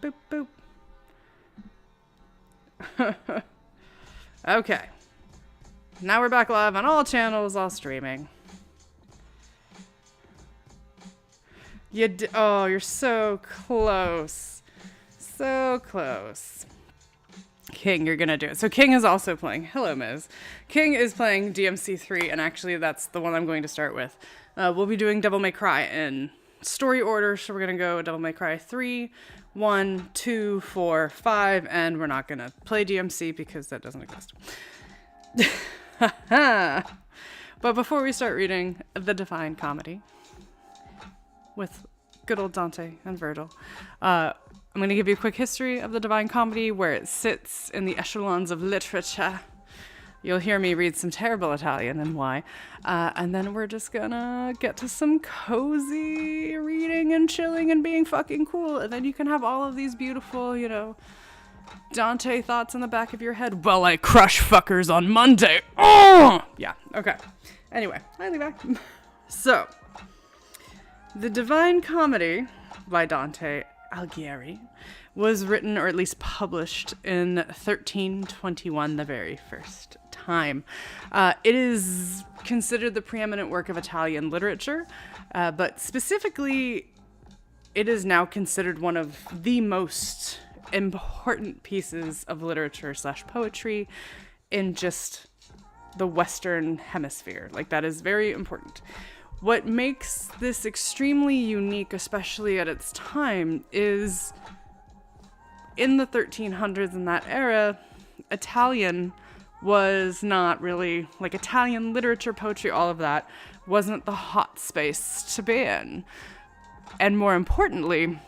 Boop, boop. Okay. Now we're back live on all channels, all streaming. Oh, you're so close. So close. King, you're gonna do it. So King is also playing. Hello, Ms. King is playing DMC3, and actually that's the one I'm going to start with. We'll be doing Devil May Cry in story order, so we're gonna go Devil May Cry 3, 1, 2, 4, 5, and we're not gonna play DMC because that doesn't exist. But before we start reading the Divine Comedy with good old Dante and Virgil, I'm going to give you a quick history of the Divine Comedy, where it sits in the echelons of literature. You'll hear me read some terrible Italian and why. And then we're just gonna get to some cozy reading and chilling and being fucking cool. And then you can have all of these beautiful, Dante thoughts in the back of your head. Well, I crush fuckers on Monday. Oh! Yeah, okay. Anyway, I'll be back. So, the Divine Comedy by Dante Alighieri was written, or at least published, in 1321, the very first time. It is considered the preeminent work of Italian literature, but specifically, it is now considered one of the most important pieces of literature / poetry in just the Western Hemisphere. Like, that is very important. What makes this extremely unique, especially at its time, is in the 1300s, in that era, Italian was not really, like, Italian literature, poetry, all of that wasn't the hot space to be in. And more importantly,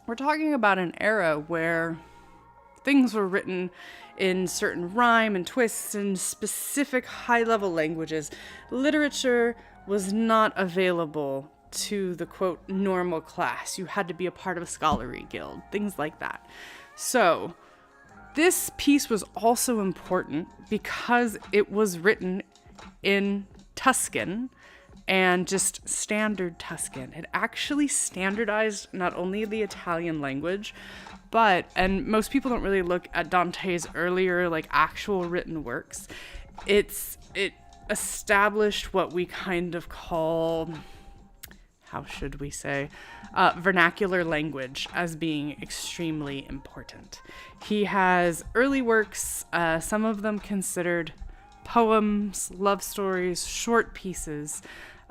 we're talking about an era where things were written in certain rhyme and twists and specific high-level languages. Literature was not available to the, quote, normal class. You had to be a part of a scholarly guild, things like that. So this piece was also important because it was written in Tuscan and just standard Tuscan. It actually standardized not only the Italian language, but, and most people don't really look at Dante's earlier, like, actual written works. It established what we kind of call, how should we say, vernacular language as being extremely important. He has early works, some of them considered poems, love stories, short pieces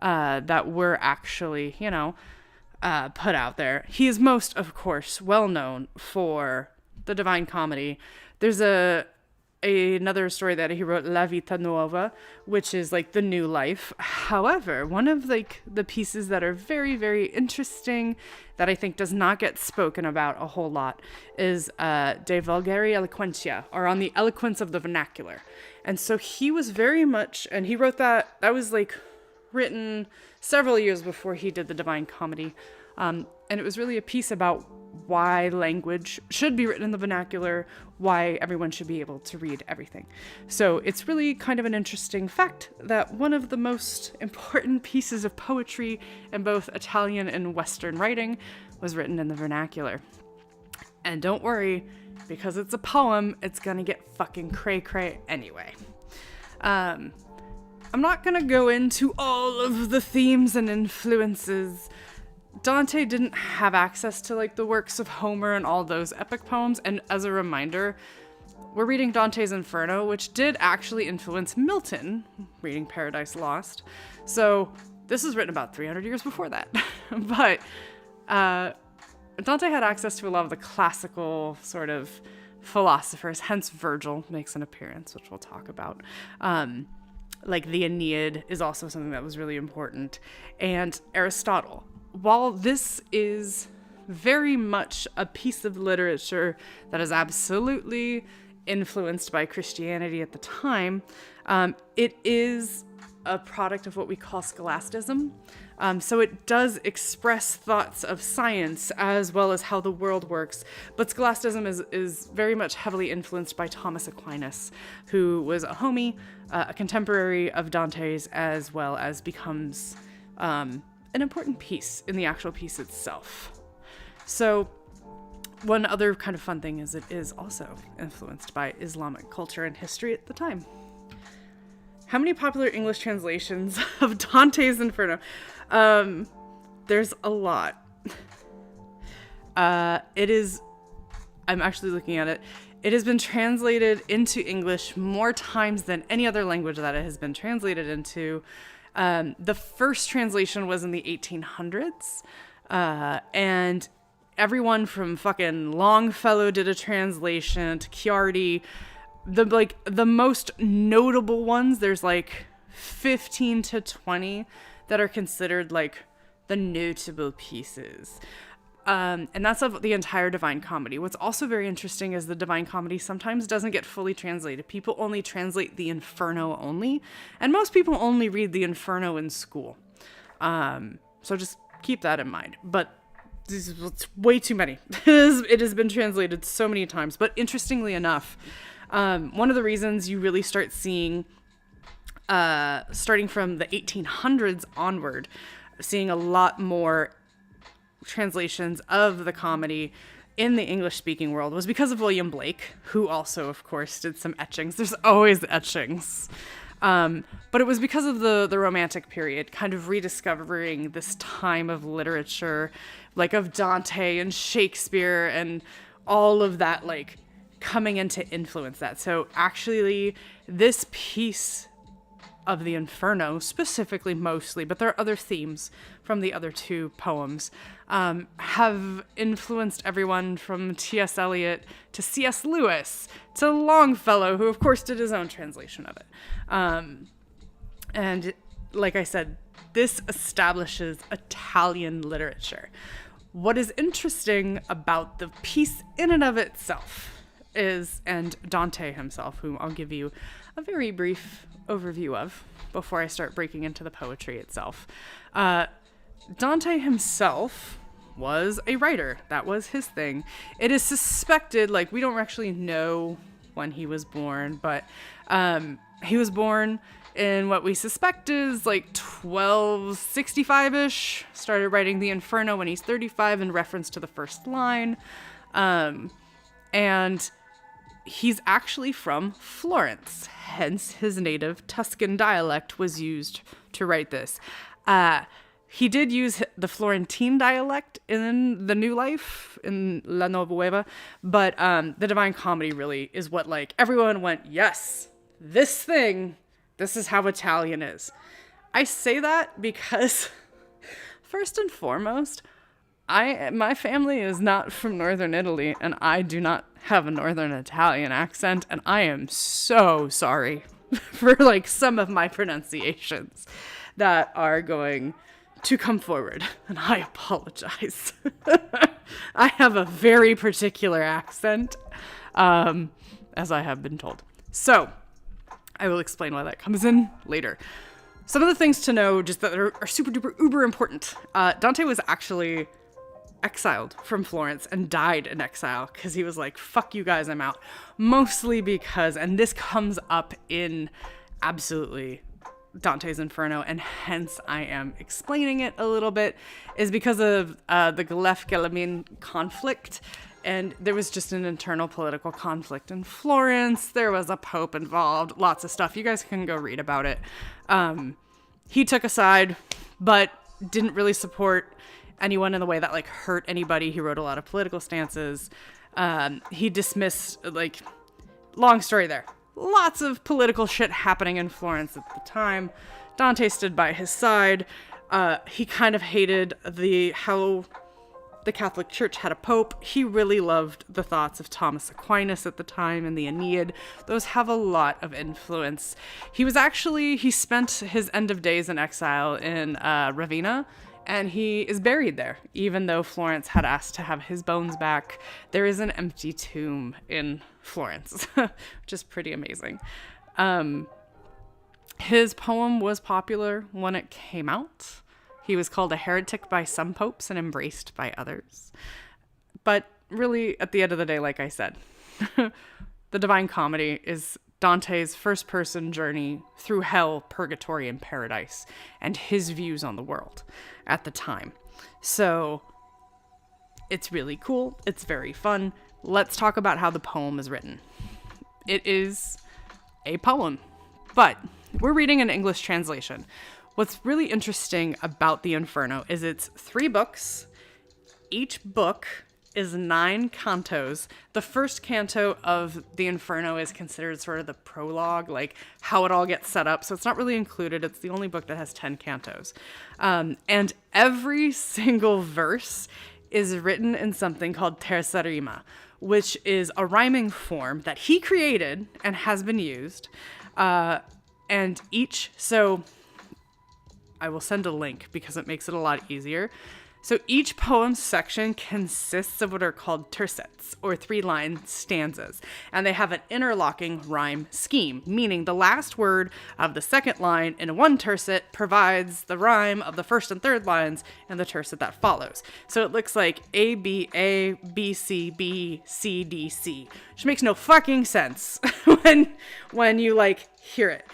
that were actually, put out there. He is most, of course, well known for the Divine Comedy. There's another story that he wrote, La Vita Nuova, which is like the new life. However, one of like the pieces that are very, very interesting that I think does not get spoken about a whole lot is De Vulgari Eloquentia, or On the Eloquence of the Vernacular. And so he was very much, and he wrote that was like written several years before he did the Divine Comedy. And it was really a piece about why language should be written in the vernacular, why everyone should be able to read everything. So it's really kind of an interesting fact that one of the most important pieces of poetry in both Italian and Western writing was written in the vernacular. And don't worry, because it's a poem, it's gonna get fucking cray-cray anyway. I'm not gonna go into all of the themes and influences. Dante didn't have access to like the works of Homer and all those epic poems, and as a reminder, we're reading Dante's Inferno, which did actually influence Milton, reading Paradise Lost. So this was written about 300 years before that. But Dante had access to a lot of the classical sort of philosophers, hence Virgil makes an appearance, which we'll talk about. Like the Aeneid is also something that was really important, and Aristotle. While this is very much a piece of literature that is absolutely influenced by Christianity at the time, it is a product of what we call scholasticism. So it does express thoughts of science as well as how the world works. But scholasticism is very much heavily influenced by Thomas Aquinas, who was a homie, a contemporary of Dante's, as well as becomes an important piece in the actual piece itself. So one other kind of fun thing is it is also influenced by Islamic culture and history at the time. How many popular English translations of Dante's Inferno? There's a lot. I'm actually looking at it. It has been translated into English more times than any other language that it has been translated into. The first translation was in the 1800s. And everyone from fucking Longfellow did a translation to Chiardi. The most notable ones, there's like 15 to 20 that are considered like the notable pieces. And that's of the entire Divine Comedy. What's also very interesting is the Divine Comedy sometimes doesn't get fully translated. People only translate the Inferno only, and most people only read the Inferno in school. So just keep that in mind. But it's way too many. It has been translated so many times. But interestingly enough, one of the reasons you really start seeing, starting from the 1800s onward, seeing a lot more translations of the comedy in the English-speaking world was because of William Blake, who also, of course, did some etchings. There's always etchings. But it was because of the Romantic period, kind of rediscovering this time of literature, like of Dante and Shakespeare and all of that, like, coming in to influence that. So actually, this piece of the Inferno, specifically mostly, but there are other themes from the other two poems, have influenced everyone from T.S. Eliot to C.S. Lewis to Longfellow, who of course did his own translation of it. And like I said, this establishes Italian literature. What is interesting about the piece in and of itself is, and Dante himself, whom I'll give you a very brief overview of before I start breaking into the poetry itself. Dante himself was a writer. That was his thing. It is suspected, like, we don't actually know when he was born, but he was born in what we suspect is like 1265-ish. Started writing the Inferno when he's 35 in reference to the first line. And he's actually from Florence, hence his native Tuscan dialect was used to write this. He did use the Florentine dialect in the New Life, in La Nuova, but the Divine Comedy really is what, like, everyone went, yes, this is how Italian is. I say that because, first and foremost, my family is not from Northern Italy, and I do not have a Northern Italian accent, and I am so sorry for, like, some of my pronunciations that are going to come forward, and I apologize. I have a very particular accent, as I have been told. So, I will explain why that comes in later. Some of the things to know, just that are super duper uber important. Dante was actually exiled from Florence and died in exile because he was like, fuck you guys, I'm out. Mostly because, and this comes up in absolutely Dante's Inferno, and hence I am explaining it a little bit, is because of the Guelph-Guillemin conflict. And there was just an internal political conflict in Florence. There was a pope involved, lots of stuff. You guys can go read about it. He took a side, but didn't really support anyone in the way that, like, hurt anybody. He wrote a lot of political stances. He dismissed, like, long story there. Lots of political shit happening in Florence at the time. Dante stood by his side. He kind of hated how the Catholic Church had a pope. He really loved the thoughts of Thomas Aquinas at the time and the Aeneid. Those have a lot of influence. He spent his end of days in exile in Ravenna, and he is buried there. Even though Florence had asked to have his bones back, there is an empty tomb in Florence, which is pretty amazing. His poem was popular when it came out. He was called a heretic by some popes and embraced by others. But really, at the end of the day, like I said, the Divine Comedy is Dante's first-person journey through hell, purgatory, and paradise, and his views on the world at the time. So It's really cool. It's very fun. Let's talk about how the poem is written. It is a poem, but we're reading an English translation. What's really interesting about the Inferno is it's 3 books. Each book is 9 cantos. The first canto of the Inferno is considered sort of the prologue, like how it all gets set up. So it's not really included. It's the only book that has 10 cantos. And every single verse is written in something called terza rima, which is a rhyming form that he created and has been used. So I will send a link because it makes it a lot easier. So each poem section consists of what are called tercets, or 3-line stanzas, and they have an interlocking rhyme scheme, meaning the last word of the second line in one tercet provides the rhyme of the first and third lines in the tercet that follows. So it looks like A, B, A, B, C, B, C, D, C, which makes no fucking sense when you like hear it.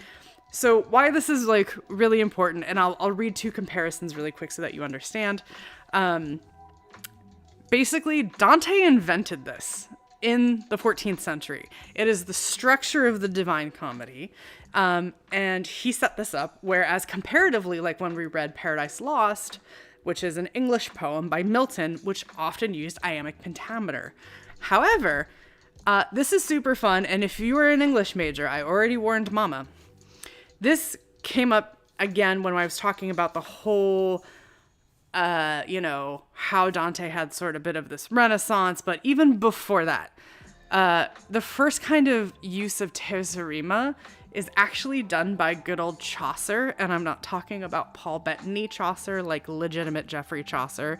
So why this is like really important, and I'll read 2 comparisons really quick so that you understand. Basically, Dante invented this in the 14th century. It is the structure of the Divine Comedy, and he set this up, whereas comparatively, like when we read Paradise Lost, which is an English poem by Milton, which often used iambic pentameter. However, this is super fun, and if you were an English major, I already warned Mama. This came up again when I was talking about the whole, how Dante had sort of a bit of this renaissance, but even before that, the first kind of use of terza rima is actually done by good old Chaucer, and I'm not talking about Paul Bettany Chaucer, like legitimate Geoffrey Chaucer.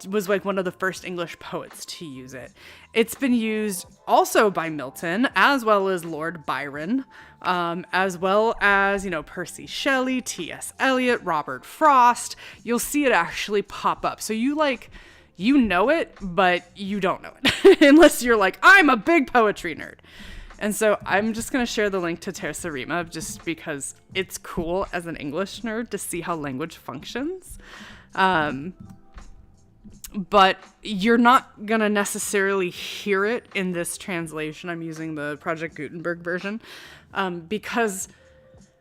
Was like one of the first English poets to use it. It's been used also by Milton, as well as Lord Byron, as well as, Percy Shelley, T.S. Eliot, Robert Frost. You'll see it actually pop up. So you know it, but you don't know it unless you're like, I'm a big poetry nerd. And so I'm just going to share the link to terza rima just because it's cool as an English nerd to see how language functions. But you're not going to necessarily hear it in this translation. I'm using the Project Gutenberg version because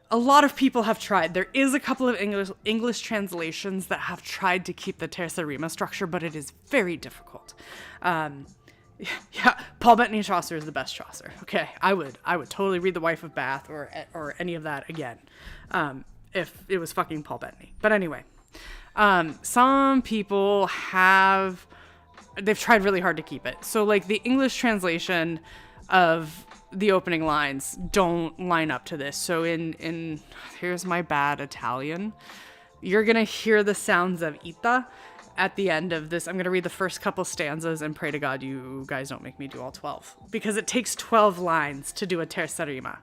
a lot of people have tried. There is a couple of English translations that have tried to keep the terza rima structure, but it is very difficult. Paul Bettany Chaucer is the best Chaucer. Okay, I would totally read The Wife of Bath or any of that again if it was fucking Paul Bettany. But anyway. Some people they've tried really hard to keep it. So like the English translation of the opening lines don't line up to this. So in here's my bad Italian, you're going to hear the sounds of ita at the end of this. I'm going to read the first couple stanzas and pray to God you guys don't make me do all 12 because it takes 12 lines to do a terza rima.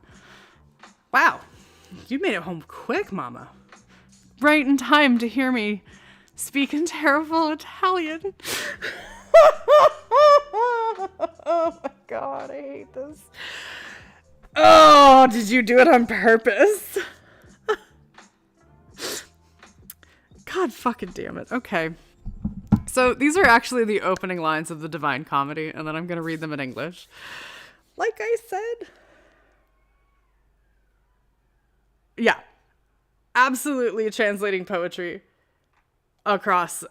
Wow. You made it home quick, Mama. Right in time to hear me speak in terrible Italian. Oh my God, I hate this. Oh, did you do it on purpose? God fucking damn it. Okay. So these are actually the opening lines of the Divine Comedy, and then I'm going to read them in English. Like I said. Yeah. Absolutely translating poetry across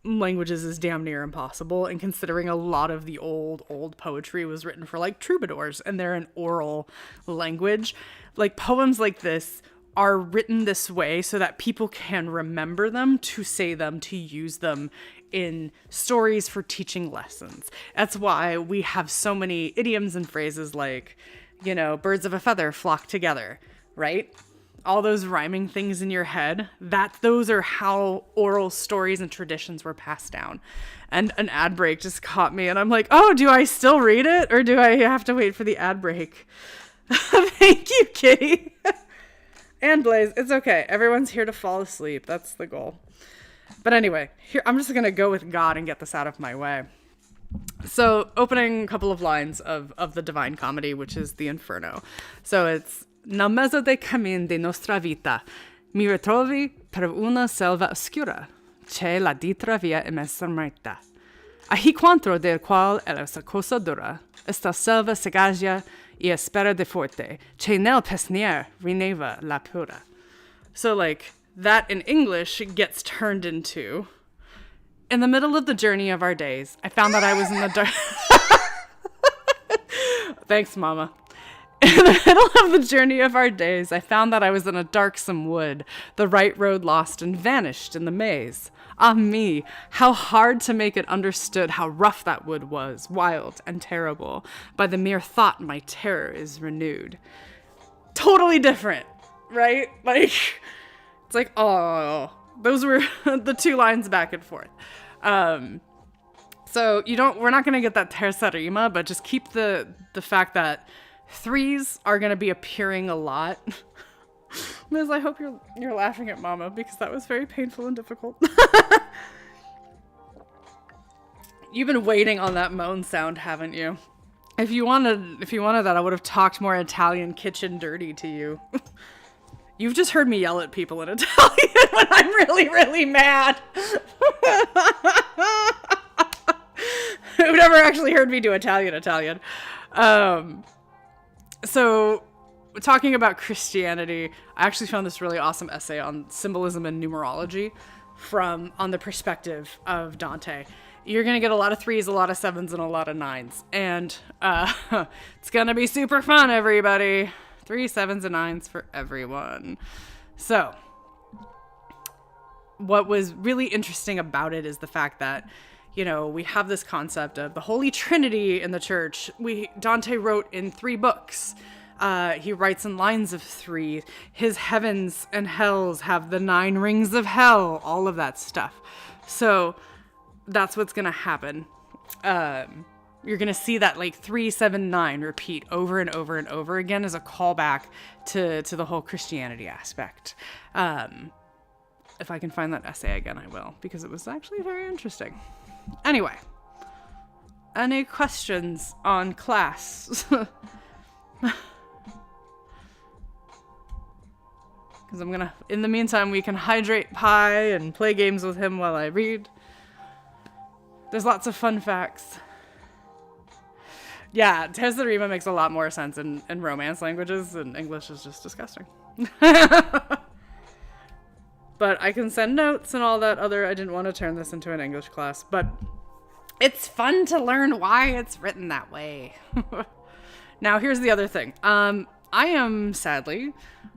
languages is damn near impossible, and considering a lot of the old poetry was written for like troubadours and they're an oral language, like poems like this are written this way so that people can remember them, to say them, to use them in stories for teaching lessons. That's why we have so many idioms and phrases like, birds of a feather flock together, right? All those rhyming things in your head, those are how oral stories and traditions were passed down. And an ad break just caught me, and I'm like, oh, do I still read it, or do I have to wait for the ad break? Thank you, Kitty. And Blaze, it's okay. Everyone's here to fall asleep. That's the goal. But anyway, here I'm just going to go with God and get this out of my way. So, opening couple of lines of the Divine Comedy, which is the Inferno. So it's, nel mezzo dei cammin di nostra vita, mi ritrovi per una selva oscura. c'è la ditra via emessa merta. Ahi quantro del qual è la cosa dura, esta selva segagia y espera de forte, c'è nel pesnier rineva la pura. So, like, that in English gets turned into, in the middle of the journey of our days, I found that I was in the dark. Thanks, Mama. In the middle of the journey of our days, I found that I was in a darksome wood, the right road lost and vanished in the maze. Ah me, how hard to make it understood how rough that wood was, wild and terrible. By the mere thought my terror is renewed. Totally different, right? Like, it's like, oh, those were the two lines back and forth. So we're not going to get that terza rima, but just keep the fact that threes are going to be appearing a lot. Liz, I hope you're laughing at Mama, because that was very painful and difficult. You've been waiting on that moan sound, haven't you? If you wanted that, I would have talked more Italian kitchen dirty to you. You've just heard me yell at people in Italian when I'm really, really mad. Who've never actually heard me do Italian. So, talking about Christianity, I actually found this really awesome essay on symbolism and numerology on the perspective of Dante. You're going to get a lot of 3s, a lot of 7s, and a lot of 9s. And it's going to be super fun, everybody. 3, 7s, and 9s for everyone. So, what was really interesting about it is the fact that, we have this concept of the Holy Trinity in the church. Dante wrote in 3 books. He writes in lines of 3. His heavens and hells have the 9 rings of hell, all of that stuff. So that's what's going to happen. You're going to see that 3, 7, 9 repeat over and over and over again as a callback to the whole Christianity aspect. If I can find that essay again, I will, because it was actually very interesting. Anyway, any questions on class? Because in the meantime, we can hydrate Pi and play games with him while I read. There's lots of fun facts. Yeah, Terza Rima makes a lot more sense in Romance languages, and English is just disgusting. But I can send notes and all that other. I didn't want to turn this into an English class, but it's fun to learn why it's written that way. Now, here's the other thing. I am, sadly,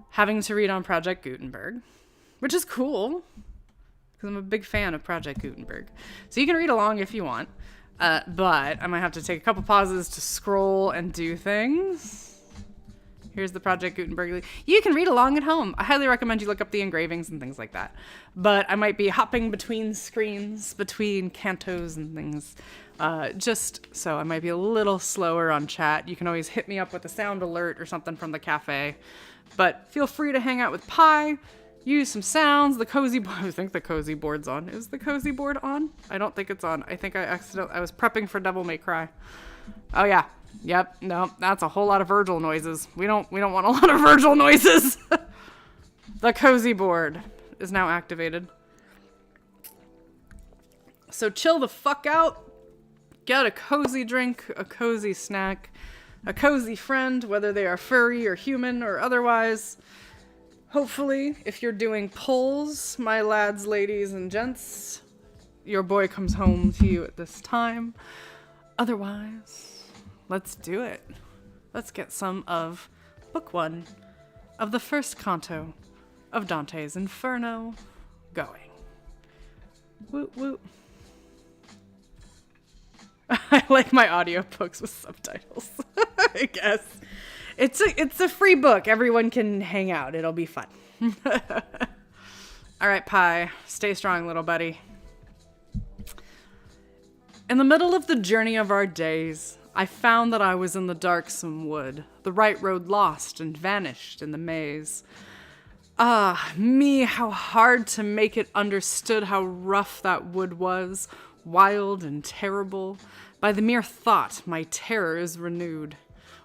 having to read on Project Gutenberg, which is cool, because I'm a big fan of Project Gutenberg. So you can read along if you want, but I might have to take a couple pauses to scroll and do things. Here's the Project Gutenberg. You can read along at home. I highly recommend you look up the engravings and things like that. But I might be hopping between screens, between cantos and things. Just so I might be a little slower on chat. You can always hit me up with a sound alert or something from the cafe. But feel free to hang out with Pi, use some sounds. The cozy board. I think the cozy board's on. Is the cozy board on? I don't think it's on. I think I was prepping for Devil May Cry. Oh yeah. Yep, no, that's a whole lot of Virgil noises. We don't want a lot of Virgil noises. The cozy board is now activated. So chill the fuck out. Get a cozy drink, a cozy snack, a cozy friend, whether they are furry or human or otherwise. Hopefully, if you're doing polls, my lads, ladies, and gents, your boy comes home to you at this time. Otherwise, let's do it. Let's get some of Book 1 of the first canto of Dante's Inferno going. Woot woot. I like my audiobooks with subtitles, I guess. It's a free book. Everyone can hang out. It'll be fun. All right, Pi. Stay strong, little buddy. In the middle of the journey of our days, I found that I was in the darksome wood, the right road lost and vanished in the maze. Ah, me, how hard to make it understood how rough that wood was, wild and terrible. By the mere thought, my terror is renewed.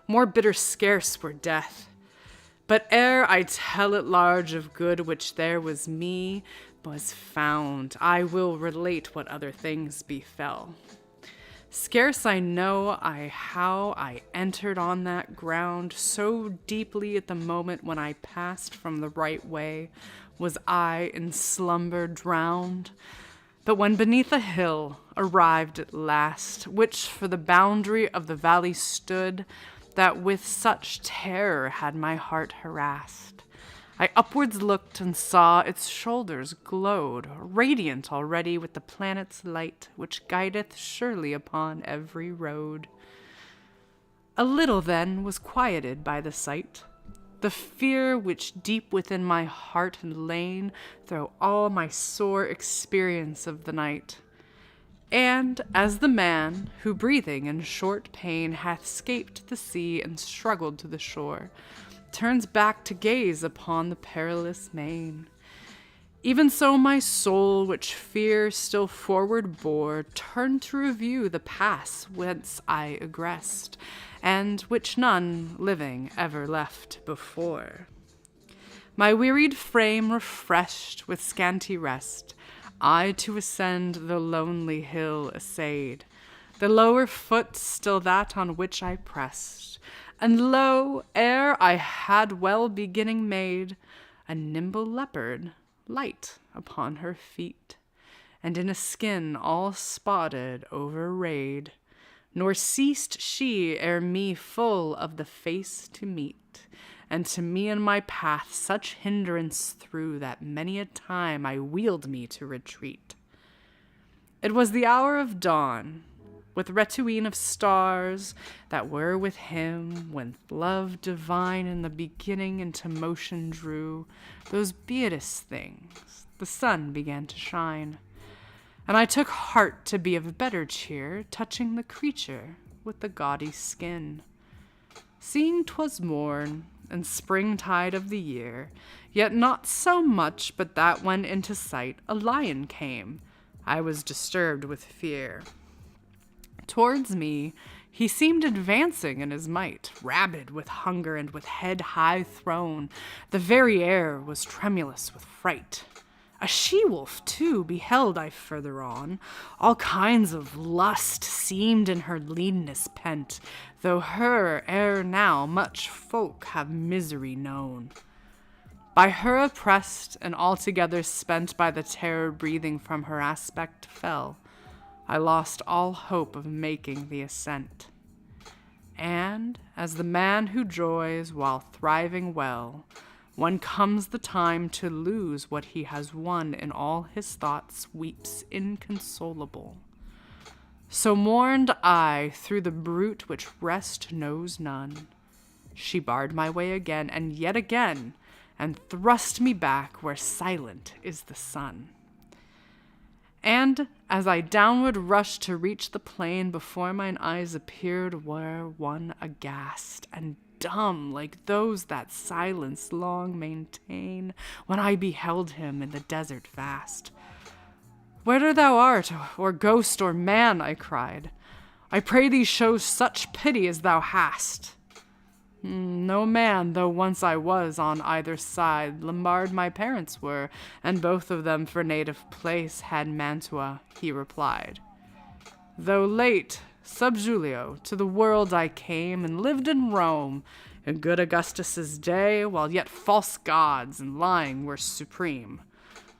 More bitter scarce were death. But ere I tell it large of good which there was me, was found. I will relate what other things befell. Scarce I know how I entered on that ground, so deeply at the moment when I passed from the right way, was I in slumber drowned. But when beneath a hill arrived at last, which for the boundary of the valley stood, that with such terror had my heart harassed, I upwards looked and saw its shoulders glowed, radiant already with the planet's light, which guideth surely upon every road. A little then was quieted by the sight, the fear which deep within my heart had lain through all my sore experience of the night. And as the man, who breathing in short pain hath scaped the sea and struggled to the shore, turns back to gaze upon the perilous main, even so my soul, which fear still forward bore, turned to review the pass whence I egressed, and which none living ever left before. My wearied frame refreshed with scanty rest, I to ascend the lonely hill essayed, the lower foot still that on which I pressed. And lo, ere I had well beginning made, a nimble leopard, light upon her feet, and in a skin all spotted overrayed, nor ceased she ere me full of the face to meet, and to me in my path such hindrance threw that many a time I wheeled me to retreat. It was the hour of dawn, with retinue of stars that were with him, when love divine in the beginning into motion drew those beatest things, the sun began to shine. And I took heart to be of better cheer, touching the creature with the gaudy skin. Seeing 'twas morn, and springtide of the year, yet not so much but that when into sight a lion came, I was disturbed with fear. Towards me he seemed advancing in his might, rabid with hunger and with head high thrown. The very air was tremulous with fright. A she-wolf, too, beheld I further on. All kinds of lust seemed in her leanness pent, though her ere now much folk have misery known. By her oppressed and altogether spent by the terror breathing from her aspect fell, I lost all hope of making the ascent. And, as the man who joys while thriving well, when comes the time to lose what he has won in all his thoughts weeps inconsolable, so mourned I through the brute which rest knows none. She barred my way again, and yet again, and thrust me back where silent is the sun. And as I downward rushed to reach the plain, before mine eyes appeared were one aghast and dumb, like those that silence long maintain, when I beheld him in the desert vast. "Whether thou art, or ghost or man," I cried, "I pray thee show such pity as thou hast." "No man, though once I was on either side. Lombard my parents were, and both of them for native place had Mantua," he replied. "Though late, sub Julio, to the world I came, and lived in Rome, in good Augustus's day, while yet false gods and lying were supreme.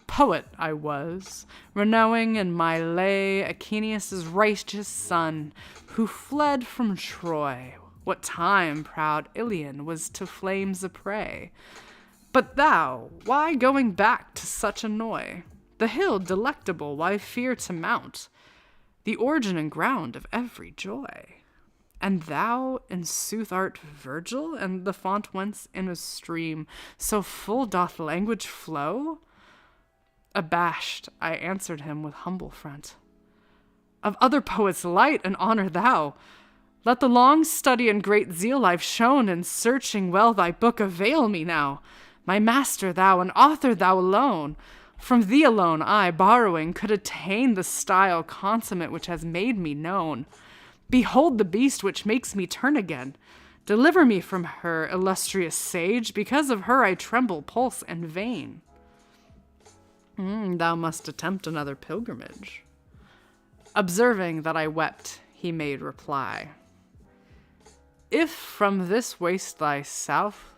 Poet I was, renowing in my lay Achenius' righteous son, who fled from Troy, what time proud Ilion was to flames a prey. But thou, why going back to such annoy? The hill delectable, why fear to mount? The origin and ground of every joy. And thou, in sooth, art Virgil, and the font whence in a stream so full doth language flow?" Abashed, I answered him with humble front. "Of other poets light and honor thou. Let the long study and great zeal I've shown in searching well thy book avail me now. My master thou, and author thou alone. From thee alone I, borrowing, could attain the style consummate which has made me known. Behold the beast which makes me turn again. Deliver me from her, illustrious sage, because of her I tremble pulse and vein." Thou must attempt another pilgrimage. Observing that I wept, he made reply. If from this waste thyself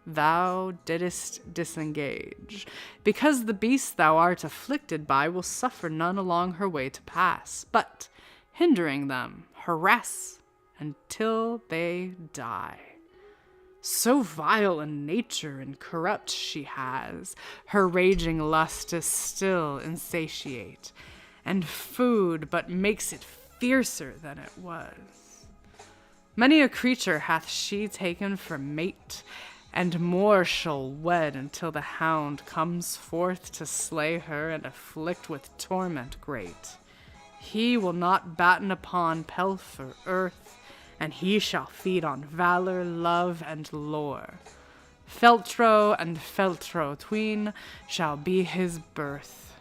thou didst disengage, because the beast thou art afflicted by will suffer none along her way to pass, but, hindering them, harass until they die. So vile a nature and corrupt she has, her raging lust is still insatiate, and food but makes it fiercer than it was. Many a creature hath she taken for mate, and more shall wed until the hound comes forth to slay her and afflict with torment great. He will not batten upon pelf or earth, and he shall feed on valor, love, and lore. Feltro and Feltro tween shall be his birth.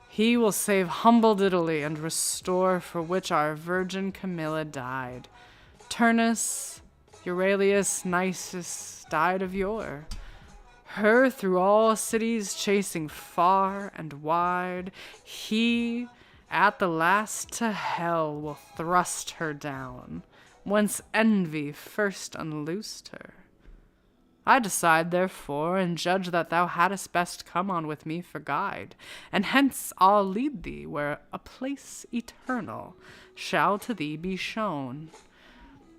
He will save humbled Italy and restore for which our virgin Camilla died. Turnus, Euralius, Nisus died of yore. Her through all cities chasing far and wide, he at the last to hell will thrust her down, whence envy first unloosed her. I decide, therefore, and judge that thou hadst best come on with me for guide, and hence I'll lead thee where a place eternal shall to thee be shown.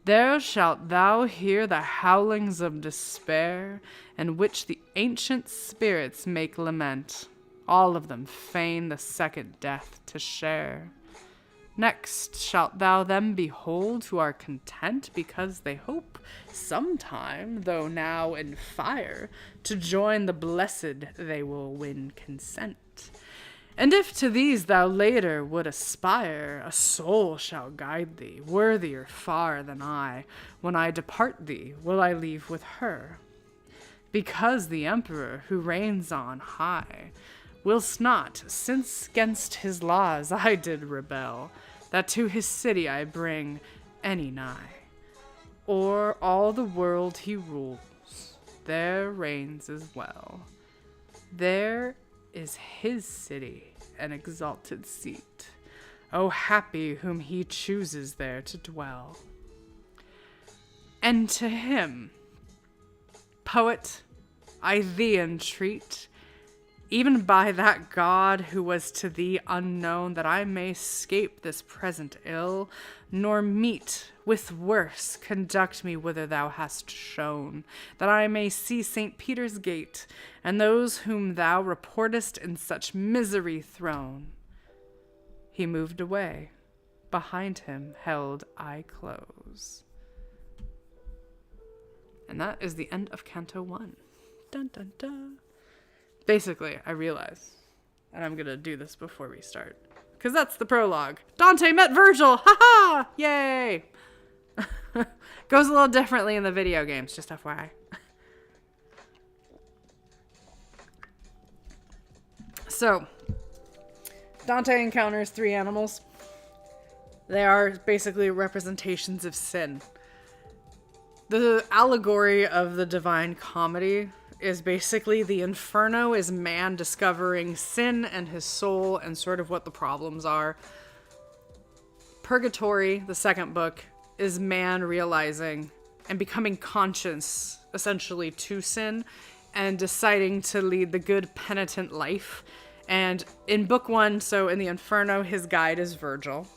There shalt thou hear the howlings of despair, in which the ancient spirits make lament, all of them feign the second death to share. Next shalt thou them behold who are content because they hope sometime, though now in fire, to join the blessed they will win consent. And if to these thou later would aspire, a soul shall guide thee, worthier far than I. When I depart thee, will I leave with her. Because the emperor who reigns on high, whilst not, since 'gainst his laws I did rebel, that to his city I bring any nigh. O'er all the world he rules, there reigns as well. There is his city, an exalted seat. O happy whom he chooses there to dwell. And to him, poet, I thee entreat, even by that God who was to thee unknown, that I may scape this present ill, nor meet with worse, conduct me whither thou hast shown, that I may see St. Peter's gate, and those whom thou reportest in such misery thrown. He moved away. Behind him held I close. And that is the end of Canto 1. Dun dun dun. Basically, I realize, and I'm gonna do this before we start, because that's the prologue. Dante met Virgil! Haha! Yay! Goes a little differently in the video games, just FYI. So, Dante encounters 3 animals. They are basically representations of sin. The allegory of the Divine Comedy is basically the Inferno is man discovering sin and his soul and sort of what the problems are. Purgatory, the second book, is man realizing and becoming conscious, essentially, to sin and deciding to lead the good penitent life. And in book 1, so in the Inferno, his guide is Virgil.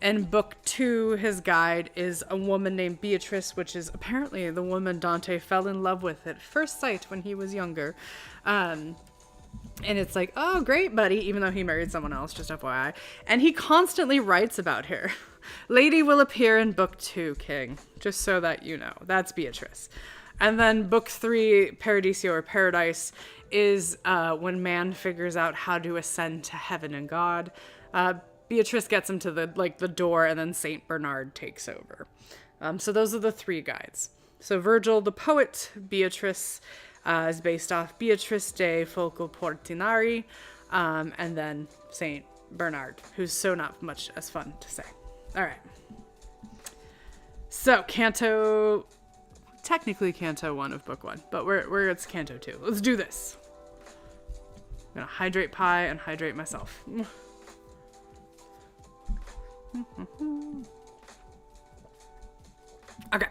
In book 2, his guide is a woman named Beatrice, which is apparently the woman Dante fell in love with at first sight when he was younger. And it's like, oh, great, buddy, even though he married someone else, just FYI. And he constantly writes about her. Lady will appear in book 2, King, just so that you know. That's Beatrice. And then book 3, Paradiso or Paradise, is when man figures out how to ascend to heaven and God. Beatrice gets him to the door, and then Saint Bernard takes over. So those are the 3 guides. So Virgil, the poet, Beatrice is based off Beatrice de Folco Portinari, and then Saint Bernard, who's so not much as fun to say. All right. So Canto, technically Canto 1 of book 1, but it's Canto 2. Let's do this. gonna hydrate pie and hydrate myself. Okay.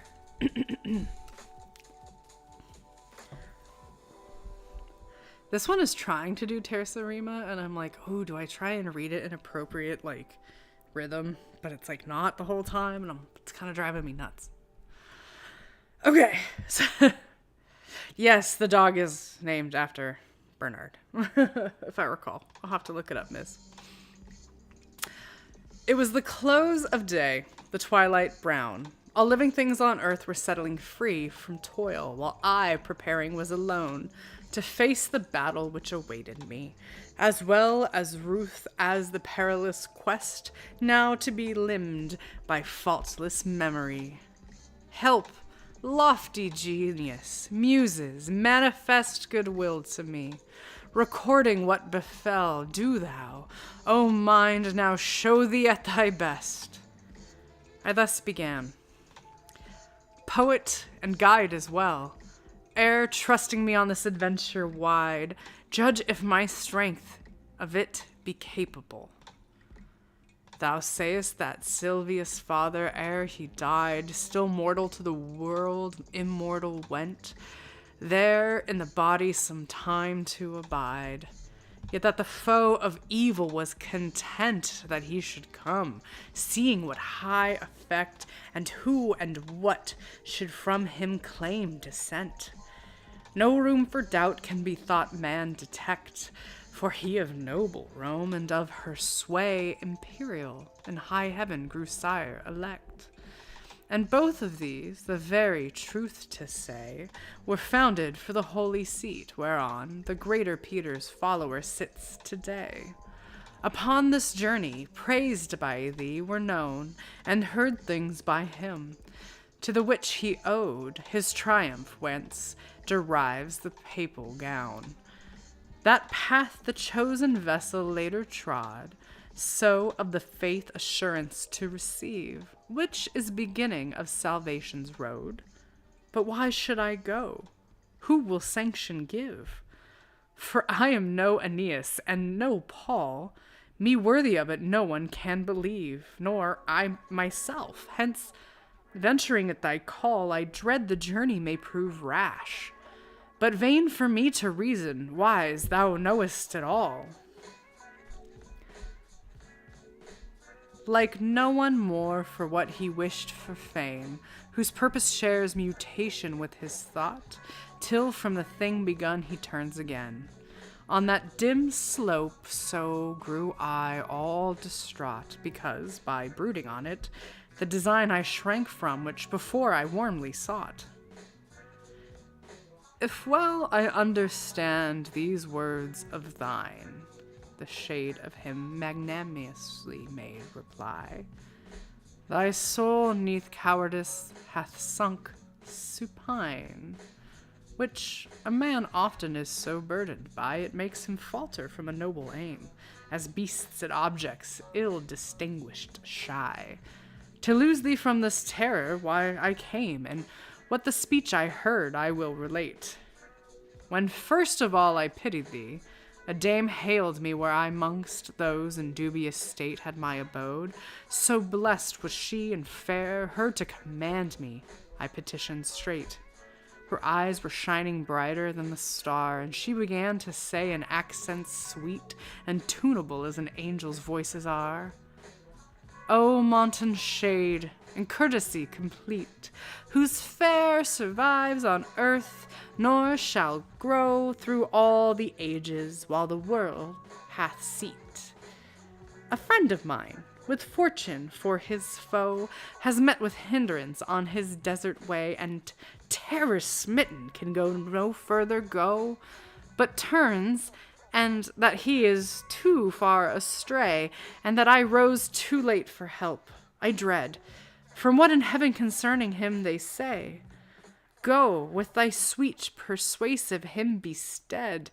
This one is trying to do terza rima, and I'm like, oh, do I try and read it in appropriate, like, rhythm? But it's, like, not the whole time, and it's kind of driving me nuts. Okay. So, yes, the dog is named after Bernard, if I recall. I'll have to look it up, miss. It was the close of day, the twilight brown. All living things on earth were settling free from toil, while I, preparing, was alone to face the battle which awaited me, as well as ruth as the perilous quest, now to be limned by faultless memory. Help, lofty genius, muses, manifest goodwill to me. Recording what befell, do thou, O mind, now show thee at thy best. I thus began. Poet and guide as well, ere trusting me on this adventure wide, judge if my strength of it be capable. Thou sayest that Silvius' father, ere he died, still mortal to the world, immortal went, there in the body some time to abide. Yet that the foe of evil was content that he should come, seeing what high effect and who and what should from him claim descent. No room for doubt can be thought man detect, for he of noble Rome and of her sway imperial in high heaven grew sire elect. And both of these, the very truth to say, were founded for the holy seat whereon the greater Peter's follower sits today. Upon this journey, praised by thee, were known, and heard things by him, to the which he owed his triumph, whence derives the papal gown. That path the chosen vessel later trod, so of the faith assurance to receive, which is beginning of salvation's road. But why should I go? Who will sanction give? For I am no Aeneas and no Paul. Me worthy of it no one can believe, nor I myself. Hence, venturing at thy call, I dread the journey may prove rash. But vain for me to reason, wise thou knowest it all. Like no one more for what he wished for fame, whose purpose shares mutation with his thought, till from the thing begun he turns again. On that dim slope so grew I all distraught, because, by brooding on it, the design I shrank from which before I warmly sought. If well I understand these words of thine, the shade of him magnanimously made reply, thy soul neath cowardice hath sunk supine, which a man often is so burdened by, it makes him falter from a noble aim, as beasts at objects ill distinguished shy. To lose thee from this terror, why I came, and what the speech I heard I will relate. When first of all I pitied thee, a dame hailed me where I mongst those in dubious state had my abode. So blessed was she and fair, her to command me, I petitioned straight. Her eyes were shining brighter than the star, and she began to say in accents sweet and tunable as an angel's voices are. O wanton shade, in courtesy complete, whose fair survives on earth, nor shall grow through all the ages while the world hath seat. A friend of mine, with fortune for his foe, has met with hindrance on his desert way, and terror-smitten can go no further go, but turns, and that he is too far astray, and that I rose too late for help, I dread, from what in heaven concerning him they say. Go, with thy sweet persuasive him bestead,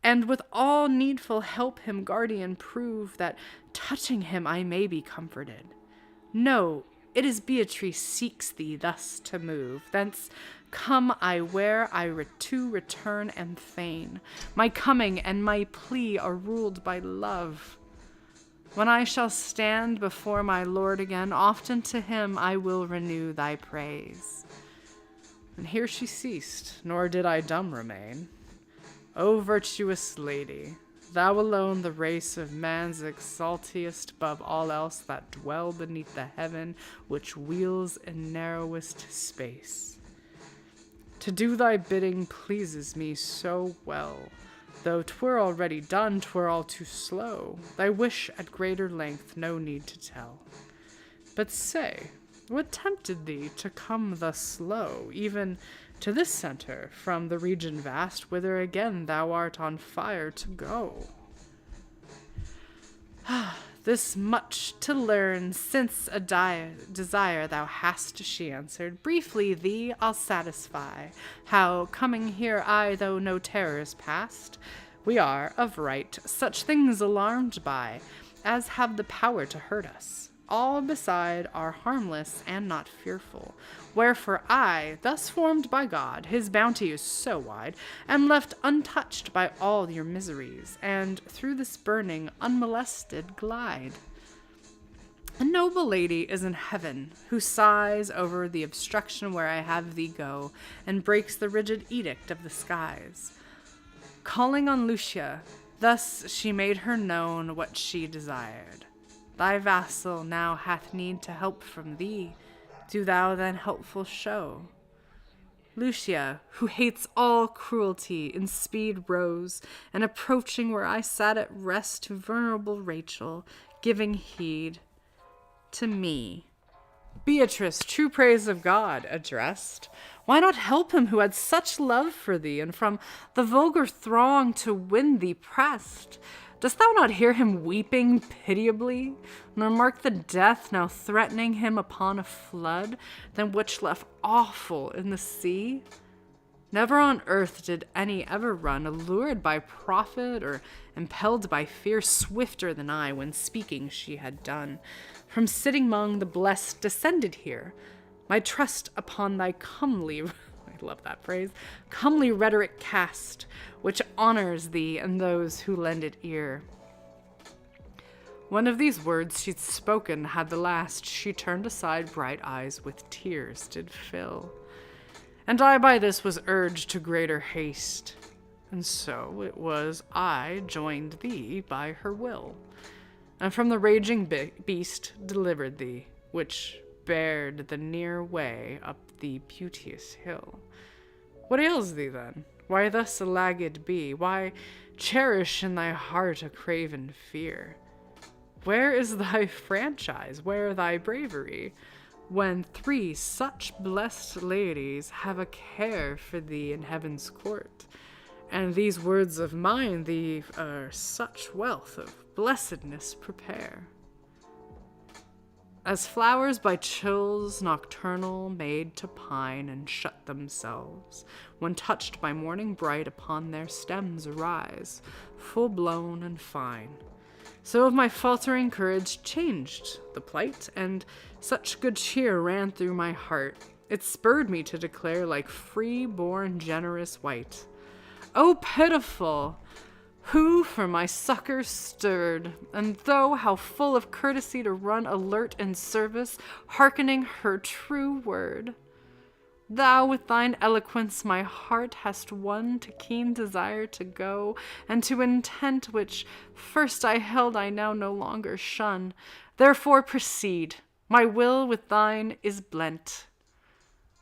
and with all needful help him guardian prove, that touching him I may be comforted. No, it is Beatrice seeks thee thus to move, thence Come I where to return am fain. My coming and my plea are ruled by love. When I shall stand before my Lord again, often to him I will renew thy praise. And here she ceased, nor did I dumb remain. O virtuous lady, thou alone the race of man's exaltiest above all else that dwell beneath the heaven which wheels in narrowest space. To do thy bidding pleases me so well, though 'twere already done, 'twere all too slow. Thy wish at greater length no need to tell. But say, what tempted thee to come thus slow, even to this center, from the region vast, whither again thou art on fire to go? This much to learn, since a desire thou hast, she answered. Briefly thee I'll satisfy, how, coming here I, though no terrors past, we are, of right, such things alarmed by, as have the power to hurt us. All beside are harmless and not fearful. Wherefore I, thus formed by God, his bounty is so wide, am left untouched by all your miseries, and through this burning unmolested glide. A noble lady is in heaven, who sighs over the obstruction where I have thee go, and breaks the rigid edict of the skies. Calling on Lucia, thus she made her known what she desired. Thy vassal now hath need to help from thee. Do thou then helpful show. Lucia, who hates all cruelty, in speed rose, and approaching where I sat at rest to venerable Rachel, giving heed to me, Beatrice, true praise of God, addressed. Why not help him who had such love for thee, and from the vulgar throng to win thee pressed? Dost thou not hear him weeping pitiably, nor mark the death now threatening him upon a flood, than which left awful in the sea? Never on earth did any ever run, allured by profit or impelled by fear, swifter than I, when speaking she had done. From sitting among the blessed descended here, my trust upon thy comely, I love that phrase, comely rhetoric cast, which honors thee and those who lend it ear. One of these words she'd spoken had the last, she turned aside, bright eyes with tears did fill. And I by this was urged to greater haste, and so it was I joined thee by her will, and from the raging beast delivered thee, which bared the near way up the beauteous hill. What ails thee then? Why thus a lagged be? Why cherish in thy heart a craven fear? Where is thy franchise? Where thy bravery? When 3 such blessed ladies have a care for thee in heaven's court, and these words of mine thee such wealth of blessedness prepare. As flowers by chills nocturnal made to pine and shut themselves, when touched by morning bright upon their stems arise, full blown and fine, so of my faltering courage changed the plight, and such good cheer ran through my heart, it spurred me to declare like free-born generous wight, O pitiful! Who for my succor stirred, and though how full of courtesy to run alert in service, hearkening her true word. Thou with thine eloquence my heart hast won to keen desire to go, and to intent which first I held I now no longer shun. Therefore proceed, my will with thine is blent.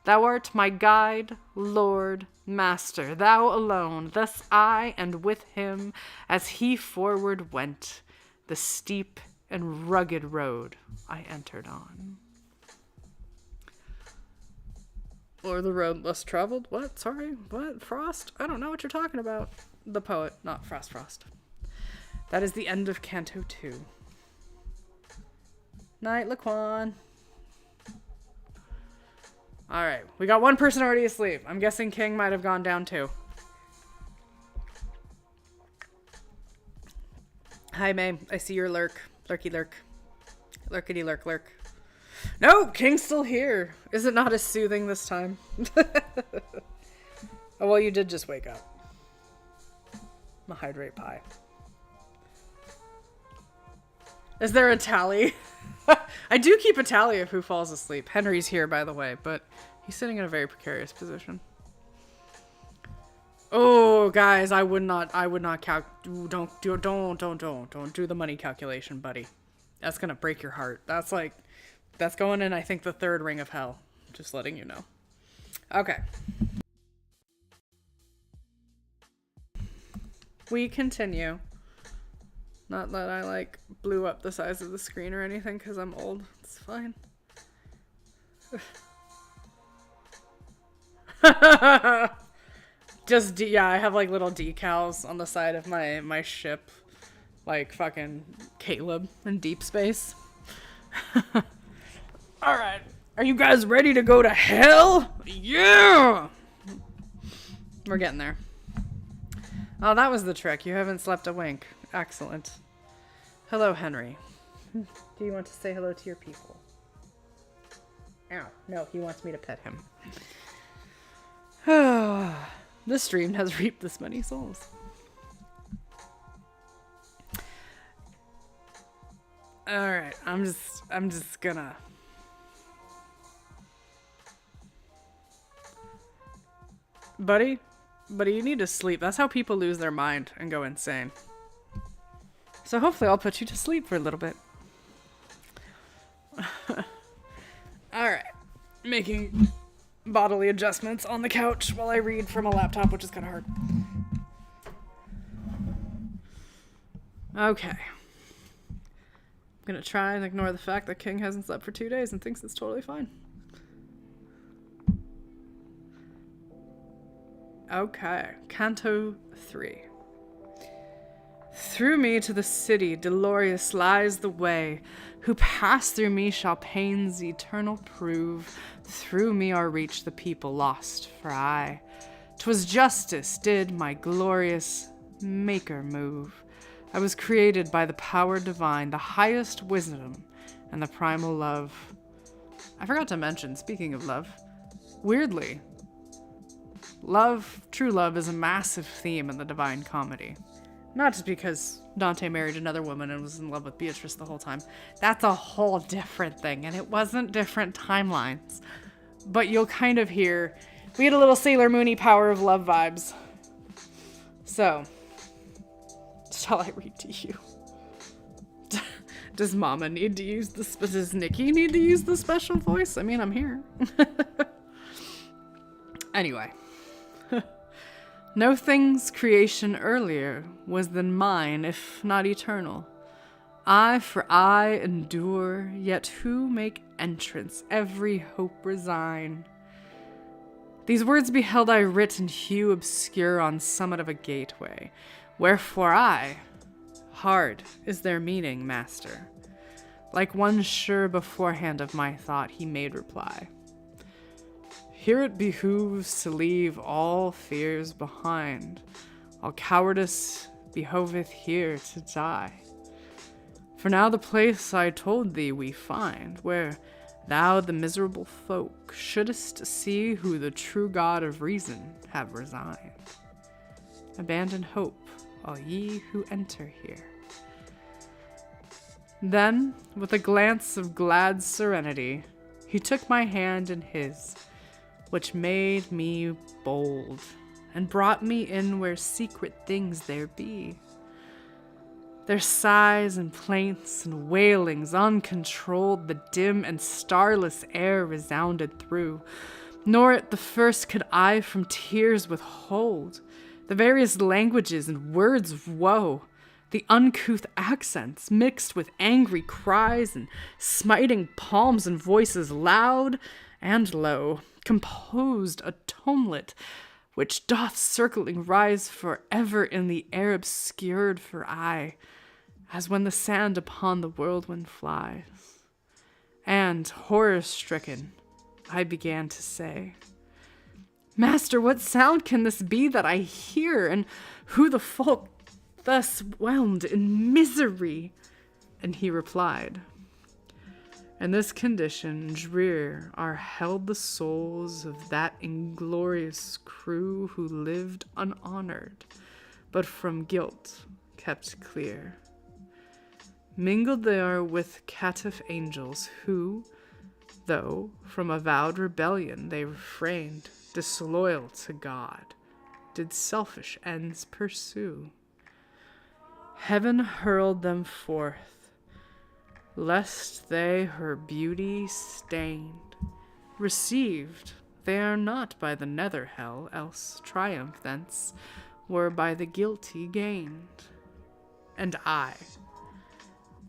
Thou art my guide, Lord, Master, thou alone. Thus I, and with him, as he forward went, the steep and rugged road I entered on. Or the road less traveled? What? Sorry? What? Frost? I don't know what you're talking about. The poet, not Frost. That is the end of Canto 2. Night, Laquan. Alright, we got one person already asleep. I'm guessing King might have gone down too. Hi, May. I see your lurk. Lurky lurk. Lurkity lurk lurk. No, King's still here. Is it not as soothing this time? Oh, well, you did just wake up. I'm a hydrate pie. Is there a tally? I do keep a tally of who falls asleep. Henry's here, by the way, but he's sitting in a very precarious position. Oh, guys, I would not don't do the money calculation, buddy. That's gonna break your heart. That's going in, I think, the 3rd ring of hell. Just letting you know. Okay. We continue. Not that I, blew up the size of the screen or anything, because I'm old. It's fine. Yeah, I have, little decals on the side of my ship. Like fucking Caleb in deep space. Alright. Are you guys ready to go to hell? Yeah! We're getting there. Oh, that was the trick. You haven't slept a wink. Excellent. Hello, Henry. Do you want to say hello to your people? Ow. No, he wants me to pet him. This stream has reaped this many souls. Alright, I'm just gonna... Buddy, you need to sleep. That's how people lose their mind and go insane. So hopefully I'll put you to sleep for a little bit. Alright. Making bodily adjustments on the couch while I read from a laptop, which is kind of hard. Okay. I'm gonna try and ignore the fact that King hasn't slept for 2 days and thinks it's totally fine. Okay. Canto 3. Through me to the city, dolorous lies the way. Who pass through me shall pains eternal prove. Through me are reached the people lost, for I. 'Twas justice did my glorious maker move. I was created by the power divine, the highest wisdom, and the primal love. I forgot to mention, speaking of love, weirdly, love, true love, is a massive theme in the Divine Comedy. Not just because Dante married another woman and was in love with Beatrice the whole time. That's a whole different thing, and it wasn't different timelines. But you'll kind of hear, we had a little Sailor Moon-y power of love vibes. So, shall I read to you? Does Mama need to use this? Does Nikki need to use the special voice? I mean, I'm here. Anyway. No thing's creation earlier was than mine, if not eternal. I for I endure, yet who make entrance, every hope resign. These words beheld I writ in hue obscure on summit of a gateway. Wherefore hard is their meaning, master. Like one sure beforehand of my thought, he made reply. Here it behooves to leave all fears behind. All cowardice behoveth here to die. For now the place I told thee we find, where thou the miserable folk shouldest see who the true God of reason have resigned. Abandon hope, all ye who enter here. Then, with a glance of glad serenity, he took my hand in his, which made me bold, and brought me in where secret things there be. Their sighs and plaints and wailings uncontrolled the dim and starless air resounded through, nor at the first could I from tears withhold the various languages and words of woe, the uncouth accents mixed with angry cries and smiting palms and voices loud and low, composed a tonelet which doth circling rise for ever in the air obscured for eye, as when the sand upon the whirlwind flies. And, horror-stricken, I began to say, Master, what sound can this be that I hear, and who the folk thus whelmed in misery? And he replied, In this condition drear are held the souls of that inglorious crew who lived unhonored, but from guilt kept clear. Mingled they are with caitiff angels who, though from avowed rebellion they refrained, disloyal to God, did selfish ends pursue. Heaven hurled them forth, lest they her beauty stained. Received they are not by the nether hell, else triumph thence were by the guilty gained. And I,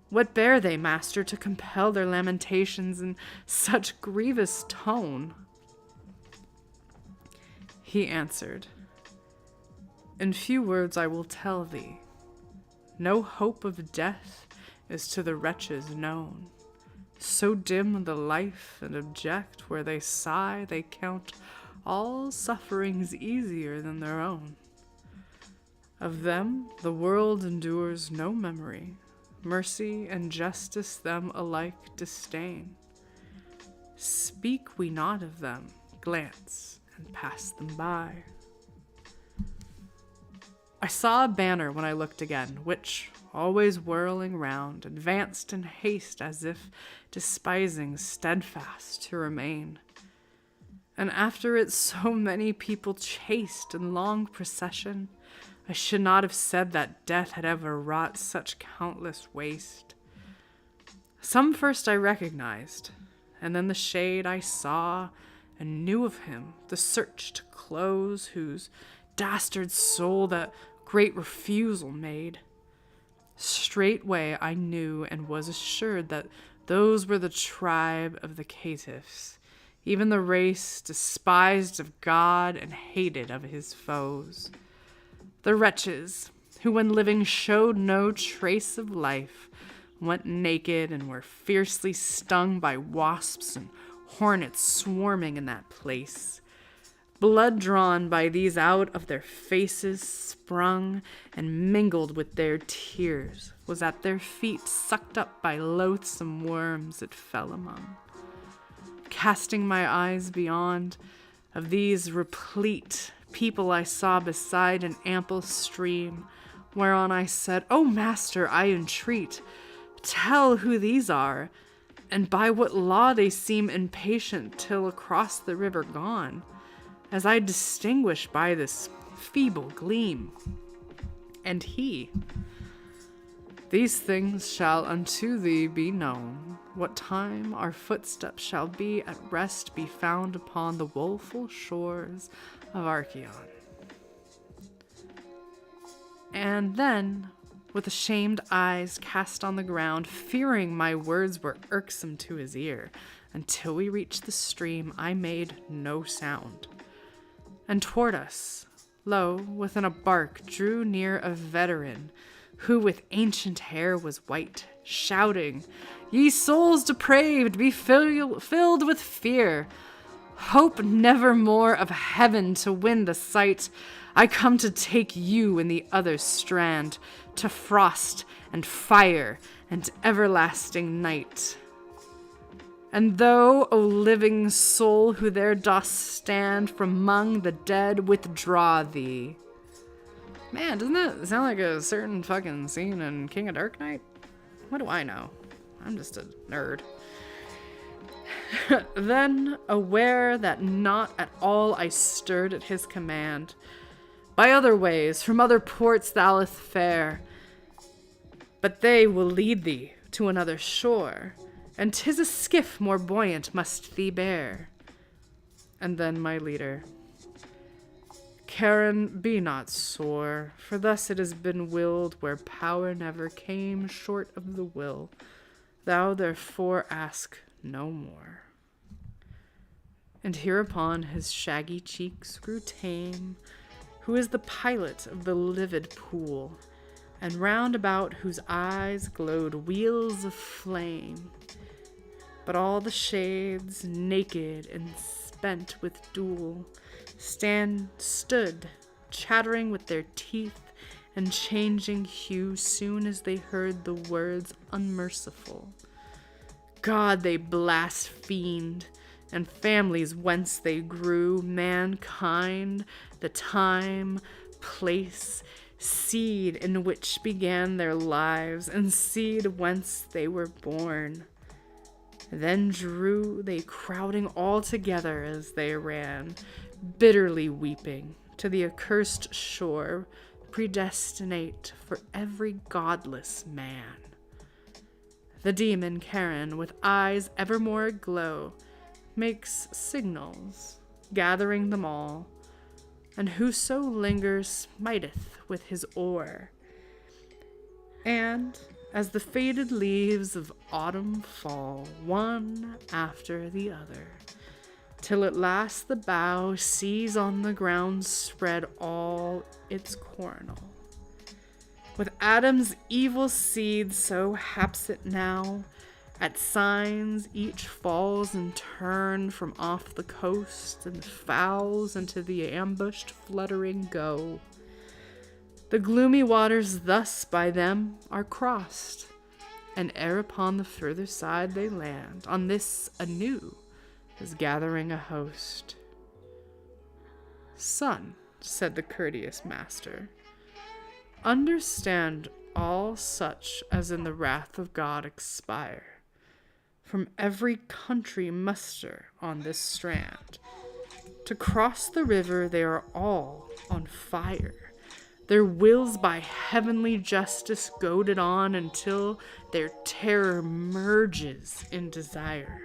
what bear they, master, to compel their lamentations in such grievous tone? He answered, in few words I will tell thee, no hope of death is to the wretches known. So dim the life and abject, where they sigh, they count all sufferings easier than their own. Of them the world endures no memory, mercy and justice them alike disdain. Speak we not of them, glance and pass them by. I saw a banner when I looked again, which, always whirling round, advanced in haste as if despising steadfast to remain. And after it so many people chased in long procession, I should not have said that death had ever wrought such countless waste. Some first I recognized, and then the shade I saw and knew of him, the search to close, whose dastard soul that great refusal made. Straightway I knew and was assured that those were the tribe of the caitiffs, even the race despised of God and hated of his foes. The wretches, who when living showed no trace of life, went naked and were fiercely stung by wasps and hornets swarming in that place. Blood drawn by these out of their faces sprung, and mingled with their tears was at their feet sucked up by loathsome worms it fell among. Casting my eyes beyond, of these replete people I saw beside an ample stream, whereon I said, O master, I entreat, tell who these are, and by what law they seem impatient till across the river gone, as I distinguish by this feeble gleam. And he, these things shall unto thee be known, what time our footsteps shall be at rest be found upon the woeful shores of Archeon. And then, with ashamed eyes cast on the ground, fearing my words were irksome to his ear, until we reached the stream, I made no sound. And toward us, lo, within a bark drew near a veteran, who with ancient hair was white, shouting, Ye souls depraved, be filled with fear. Hope never more of heaven to win the sight. I come to take you in the other strand, to frost and fire and everlasting night. And thou, O living soul, who there dost stand from among the dead, withdraw thee. Man, doesn't that sound like a certain fucking scene in King of Dark Knight? What do I know? I'm just a nerd. Then, aware that not at all I stirred at his command, by other ways, from other ports thou dost fare, but they will lead thee to another shore, and 'tis a skiff more buoyant must thee bear. And then my leader, Karen, be not sore, for thus it has been willed, where power never came short of the will. Thou therefore ask no more. And hereupon his shaggy cheeks grew tame, who is the pilot of the livid pool, and round about whose eyes glowed wheels of flame. But all the shades, naked and spent with duel, stood, chattering with their teeth and changing hue soon as they heard the words unmerciful. God they blasphemed, and families whence they grew, mankind, the time, place, seed in which began their lives, and seed whence they were born. Then drew they crowding all together as they ran, bitterly weeping, to the accursed shore, predestinate for every godless man. The demon Charon, with eyes evermore aglow, makes signals, gathering them all, and whoso lingers smiteth with his oar. And as the faded leaves of autumn fall, one after the other, till at last the bough sees on the ground spread all its coronal. With Adam's evil seed, so haps it now, at signs each falls in turn from off the coast, and fowls into the ambushed fluttering go. The gloomy waters thus by them are crossed, and ere upon the further side they land, on this anew is gathering a host. Son, said the courteous master, understand all such as in the wrath of God expire. From every country muster on this strand. To cross the river they are all on fire, their wills by heavenly justice goaded on until their terror merges in desire.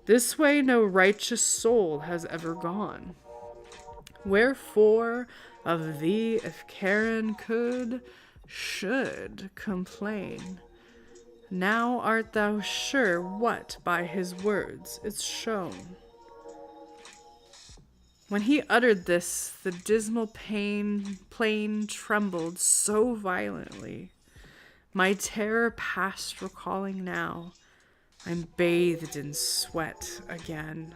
This way no righteous soul has ever gone. Wherefore of thee if Charon should complain. Now art thou sure what by his words is shown. When he uttered this, the dismal plain trembled so violently. My terror past recalling now, I'm bathed in sweat again.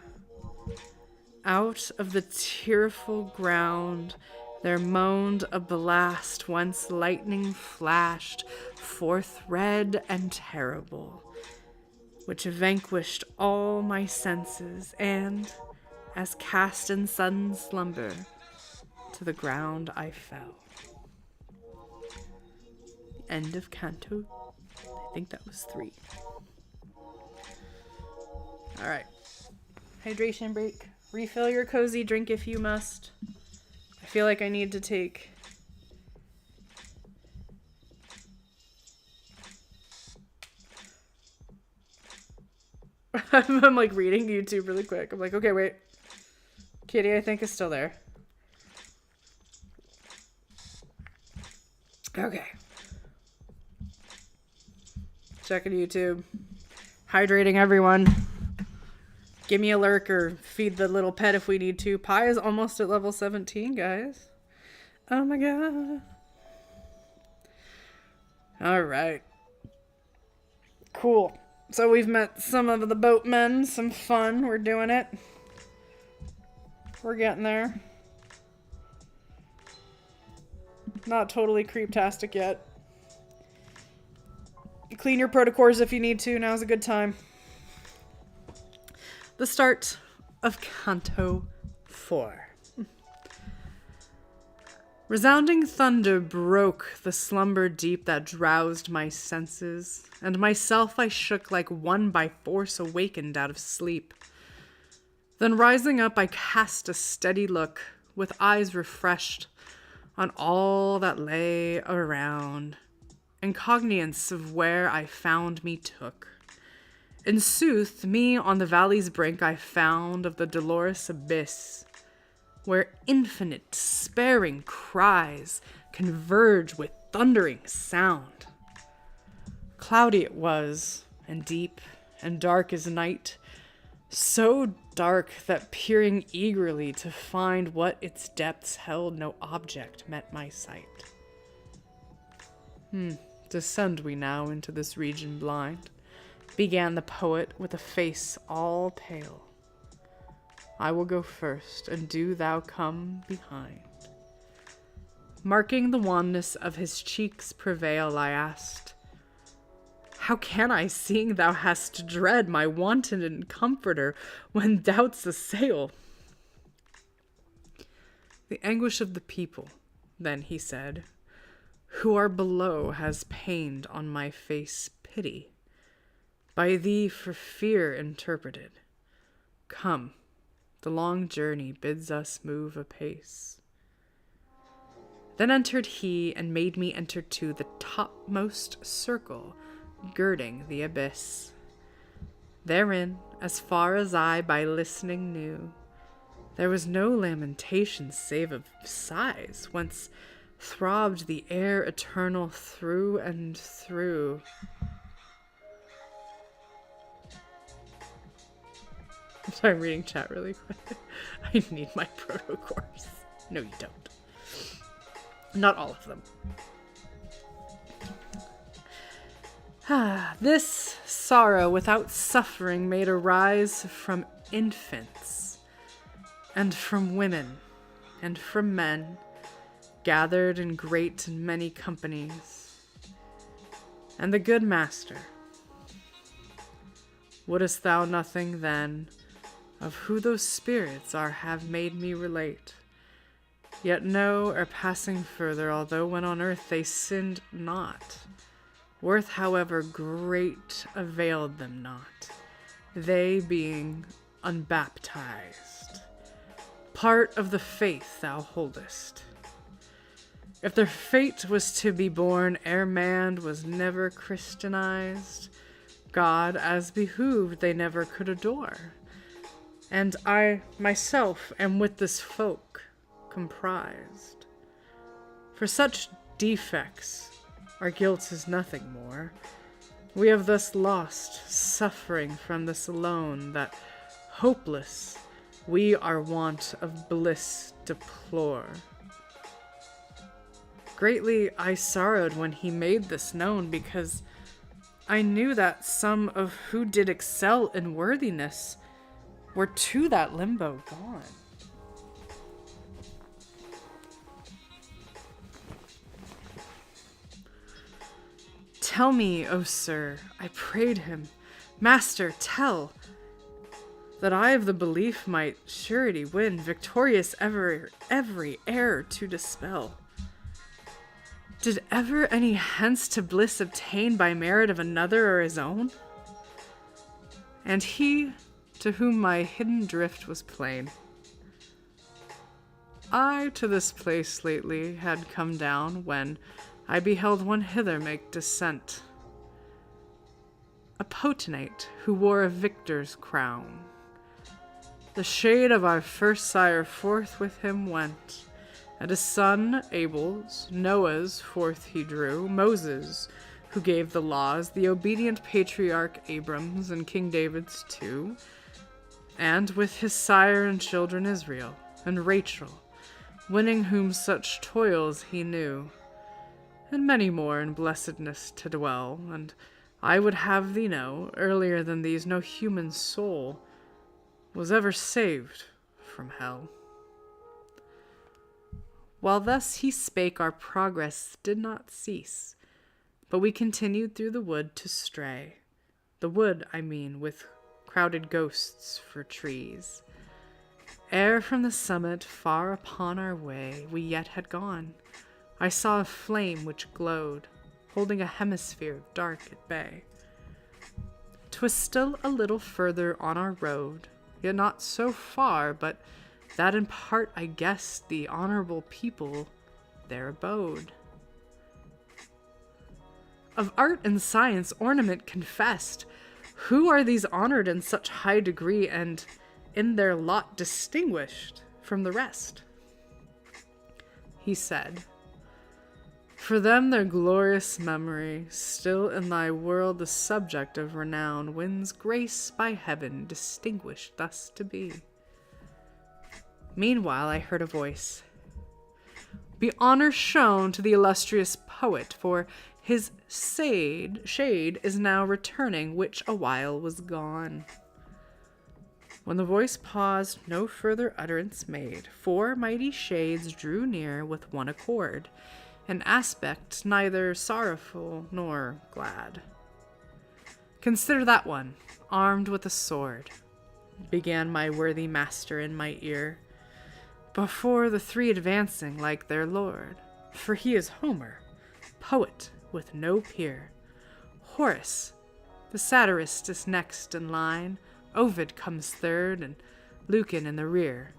Out of the tearful ground there moaned a blast whence lightning flashed forth red and terrible, which vanquished all my senses, and, as cast in sudden slumber, to the ground I fell. End of Canto. I think that was 3. All right. Hydration break. Refill your cozy drink if you must. I feel like I need to take... I'm like reading YouTube really quick. I'm like, okay, wait. Kitty, I think, is still there. Okay. Checking YouTube. Hydrating everyone. Give me a lurk or feed the little pet if we need to. Pi is almost at level 17, guys. Oh my god. Alright. Cool. So we've met some of the boatmen. Some fun. We're doing it. We're getting there. Not totally creeptastic yet. Clean your protocores if you need to. Now's a good time. The start of Canto 4. Resounding thunder broke the slumber deep that drowsed my senses, and myself I shook like one by force awakened out of sleep. Then rising up, I cast a steady look, with eyes refreshed, on all that lay around, and cognizance of where I found me took. In sooth, me on the valley's brink I found of the dolorous abyss, where infinite despairing cries converge with thundering sound. Cloudy it was, and deep and dark as night, so dark that peering eagerly to find what its depths held, no object met my sight. Descend we now into this region blind, began the poet with a face all pale. I will go first, and do thou come behind. Marking the wanness of his cheeks' prevail, I asked, How can I, seeing thou hast dread my wanton comforter when doubts assail? The anguish of the people, then he said, who are below has pained on my face pity, by thee for fear interpreted. Come, the long journey bids us move apace. Then entered he, and made me enter to the topmost circle, girding the abyss. Therein, as far as I by listening knew, there was no lamentation save of sighs, whence throbbed the air eternal through and through. I'm sorry, I'm reading chat really quick. I need my proto course. No, you don't. Not all of them. This sorrow without suffering made arise from infants, and from women, and from men, gathered in great and many companies. And the good master, wouldest thou nothing then of who those spirits are have made me relate? Yet know, or passing further, although when on earth they sinned not, worth however great availed them not, they being unbaptized. Part of the faith thou holdest. If their fate was to be born ere man was never Christianized, God as behooved they never could adore. And I myself am with this folk comprised. For such defects, our guilt is nothing more. We have thus lost, suffering from this alone, that hopeless we our want of bliss deplore. Greatly I sorrowed when he made this known, because I knew that some of who did excel in worthiness were to that limbo gone. Tell me, O sir, I prayed him, Master, tell, that I of the belief might surety win, victorious every error to dispel. Did ever any hence to bliss obtain by merit of another or his own? And he, to whom my hidden drift was plain, I to this place lately had come down, when I beheld one hither make descent, a potentate who wore a victor's crown. The shade of our first sire forth with him went, and his son Abel's, Noah's forth he drew, Moses, who gave the laws, the obedient patriarch Abram's, and King David's too, and with his sire and children Israel, and Rachel, winning whom such toils he knew, and many more in blessedness to dwell. And I would have thee know, earlier than these no human soul was ever saved from hell. While thus he spake, our progress did not cease, but we continued through the wood to stray. The wood, I mean, with crowded ghosts for trees. Ere from the summit far upon our way we yet had gone, I saw a flame which glowed, holding a hemisphere dark at bay. 'Twas still a little further on our road, yet not so far but that in part I guessed the honorable people there abode. Of art and science ornament confessed, who are these honored in such high degree, and in their lot distinguished from the rest? He said, for them their glorious memory, still in thy world the subject of renown, wins grace by heaven distinguished thus to be. Meanwhile I heard a voice. Be honor shown to the illustrious poet, for his shade is now returning, which a while was gone. When the voice paused, no further utterance made, 4 mighty shades drew near with one accord, an aspect neither sorrowful nor glad. Consider that one, armed with a sword, began my worthy master in my ear, before the three advancing like their lord. For he is Homer, poet with no peer. Horace, the satirist, is next in line. Ovid comes third, and Lucan in the rear.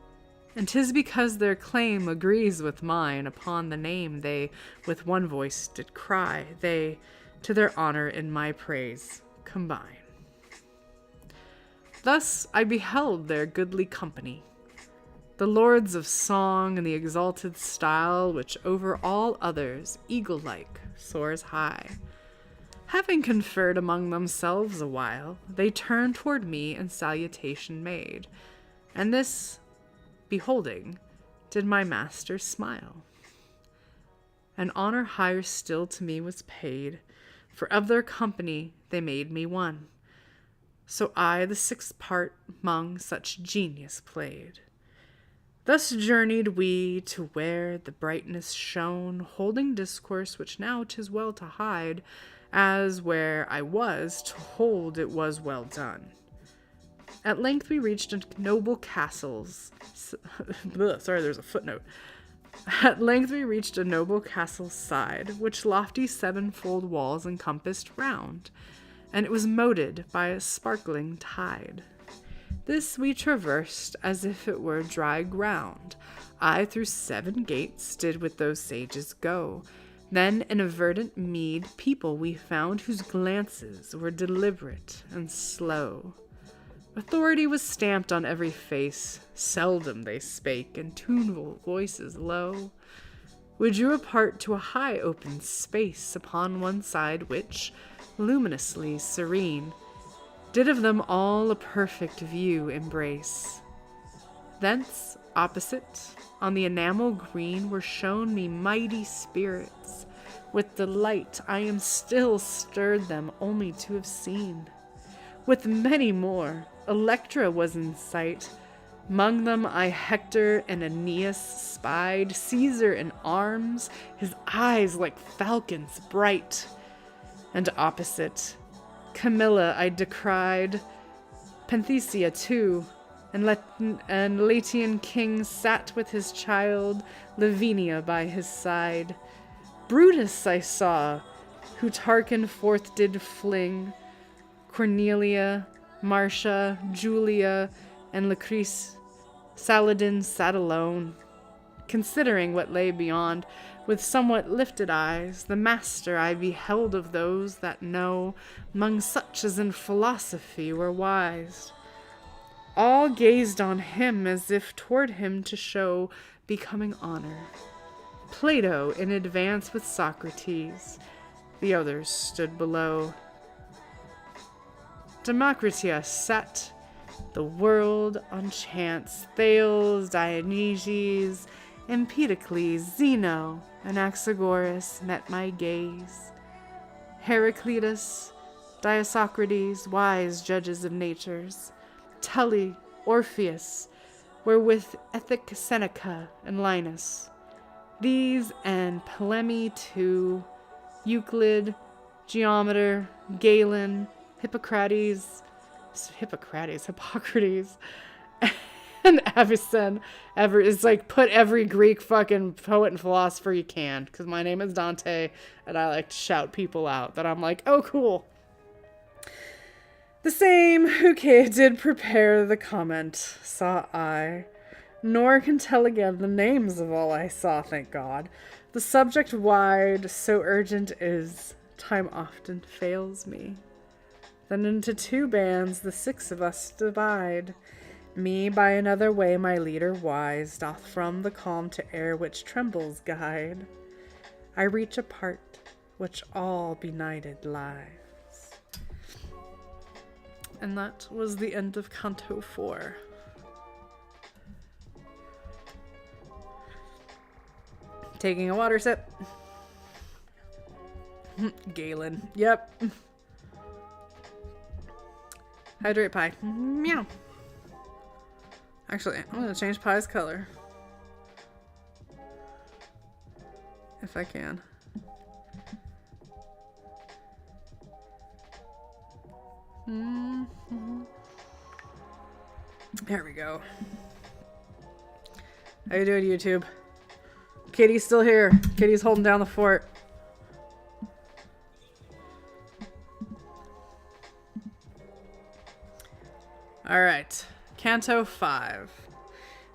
And 'tis because their claim agrees with mine. Upon the name they with one voice did cry. They to their honor in my praise combine. Thus I beheld their goodly company, the lords of song and the exalted style, which over all others, eagle-like, soars high. Having conferred among themselves a while, they turned toward me and salutation made, and this, beholding, did my master smile. An honor higher still to me was paid, for of their company they made me one. So I the sixth part 'mong such genius played. Thus journeyed we to where the brightness shone, holding discourse which now 'tis well to hide, as where I was to hold it was well done. At length we reached a noble castle's sorry, there's a footnote. At length we reached a noble castle's side, which lofty sevenfold walls encompassed round, and it was moated by a sparkling tide. This we traversed as if it were dry ground. I through 7 gates did with those sages go. Then in a verdant mead people we found, whose glances were deliberate and slow. Authority was stamped on every face. Seldom they spake in tuneful voices low. We drew apart to a high open space upon one side, which, luminously serene, did of them all a perfect view embrace. Thence, opposite, on the enamel green, were shown me mighty spirits. With delight I am still stirred them only to have seen. With many more, Electra was in sight. 'Mong them I Hector and Aeneas spied, Caesar in arms, his eyes like falcons bright. And opposite, Camilla I descried, Panthesia too, and Latian king sat with his child, Lavinia by his side. Brutus I saw, who Tarquin forth did fling, Cornelia, Marcia, Julia, and Lucrece. Saladin sat alone, considering what lay beyond. With somewhat lifted eyes, the master I beheld of those that know, 'mong such as in philosophy were wise. All gazed on him as if toward him to show becoming honor. Plato in advance with Socrates, the others stood below. Democritus sat, the world on chance, Thales, Dionysius, Empedocles, Zeno, and Anaxagoras met my gaze. Heraclitus, Dioscorides, wise judges of natures, Tully, Orpheus, were with ethic Seneca and Linus. These and Ptolemy too, Euclid, Geometer, Galen, Hippocrates, and Avicen. It's like, put every Greek fucking poet and philosopher you can, because my name is Dante, and I like to shout people out that I'm like, oh, cool. The same who did prepare the comment, saw I, nor can tell again the names of all I saw, thank God. The subject wide, so urgent is, time often fails me. Then into 2 bands the 6 of us divide. Me by another way my leader wise doth from the calm to air which trembles guide. I reach a part which all benighted lies. And that was the end of Canto 4. Taking a water sip. Galen. Yep. Hydrate pie. Meow. Actually, I'm going to change pie's color. If I can. There we go. How you doing, YouTube? Kitty's still here. Kitty's holding down the fort. Alright. Canto 5.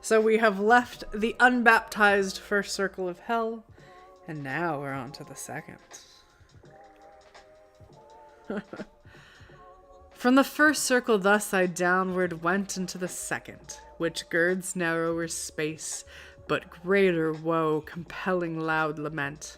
So we have left the unbaptized first circle of hell, and now we're on to the second. From the first circle thus I downward went into the second, which girds narrower space, but greater woe, compelling loud lament.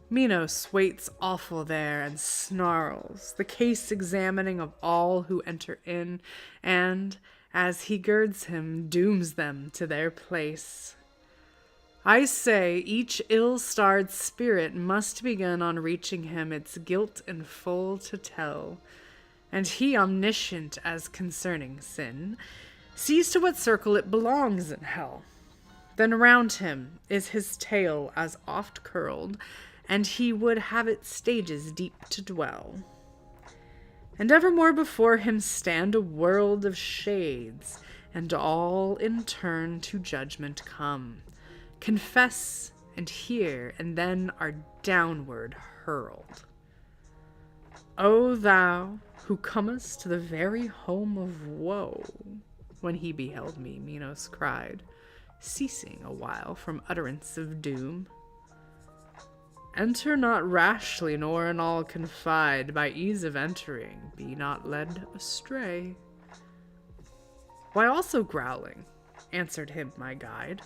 Minos waits awful there and snarls, the case examining of all who enter in, and, as he girds him, dooms them to their place. I say each ill-starred spirit must begin on reaching him its guilt in full to tell, and he, omniscient as concerning sin, sees to what circle it belongs in hell. Then around him is his tale as oft curled, and he would have its stages deep to dwell. And evermore before him stand a world of shades, and all in turn to judgment come, confess and hear, and then are downward hurled. O thou who comest to the very home of woe, when he beheld me, Minos cried, ceasing a while from utterance of doom. Enter not rashly, nor in all confide, by ease of entering, be not led astray. Why also growling? Answered him my guide.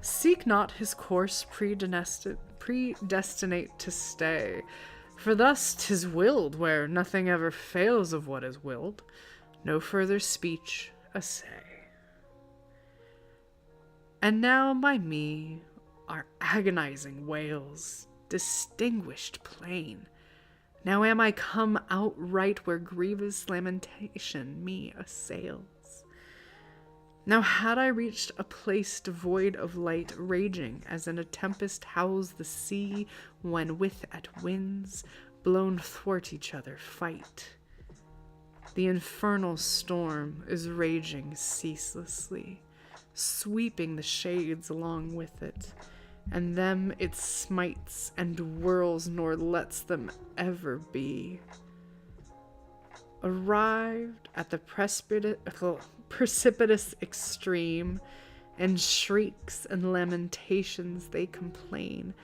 Seek not his course predestinate to stay, for thus 'tis willed, where nothing ever fails of what is willed, no further speech assay. And now by me are agonizing wails, distinguished plain. Now am I come outright where grievous lamentation me assails. Now had I reached a place devoid of light, raging as in a tempest howls the sea, when with at winds, blown thwart each other, fight. The infernal storm is raging ceaselessly, sweeping the shades along with it, and them it smites and whirls, nor lets them ever be. Arrived at the precipitous extreme, in shrieks and lamentations they complain,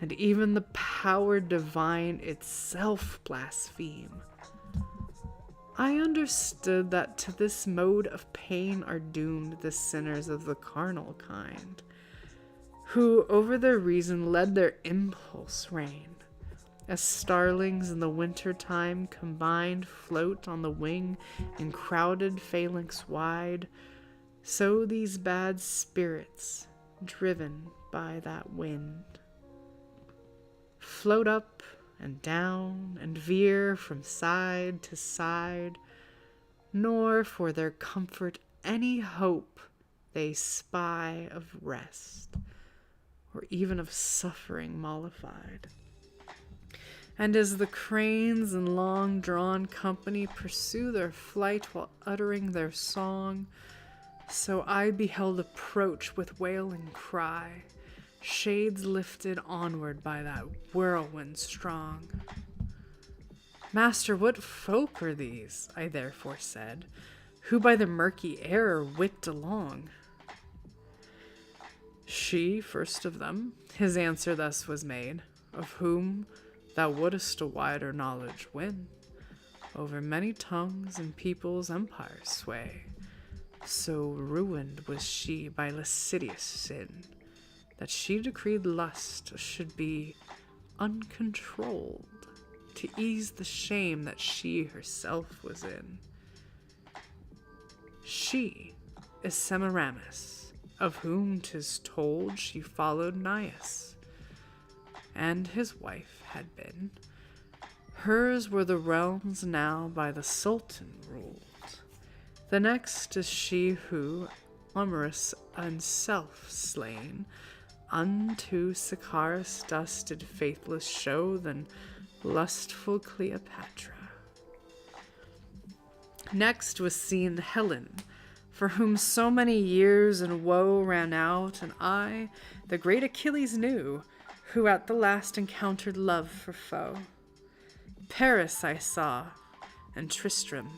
and even the power divine itself blaspheme. I understood that to this mode of pain are doomed the sinners of the carnal kind, who over their reason let their impulse reign. As starlings in the winter time combined float on the wing in crowded phalanx wide, so these bad spirits, driven by that wind, float up and down and veer from side to side, nor for their comfort any hope they spy of rest, or even of suffering mollified. And as the cranes in long-drawn company pursue their flight while uttering their song, so I beheld approach with wailing cry, shades lifted onward by that whirlwind strong. Master, what folk are these? I therefore said, who by the murky air are whipped along. She first of them, his answer thus was made, of whom thou wouldest a wider knowledge win, over many tongues and peoples' empires sway. So ruined was she by lascivious sin, that she decreed lust should be uncontrolled, to ease the shame that she herself was in. She is Semiramis, of whom 'tis told she followed Nias, and his wife had been. Hers were the realms now by the Sultan ruled. The next is she who, amorous and self-slain, unto Sicarius dust did faithless show than lustful Cleopatra. Next was seen Helen, for whom so many years and woe ran out, and I, the great Achilles knew, who at the last encountered love for foe. Paris I saw, and Tristram,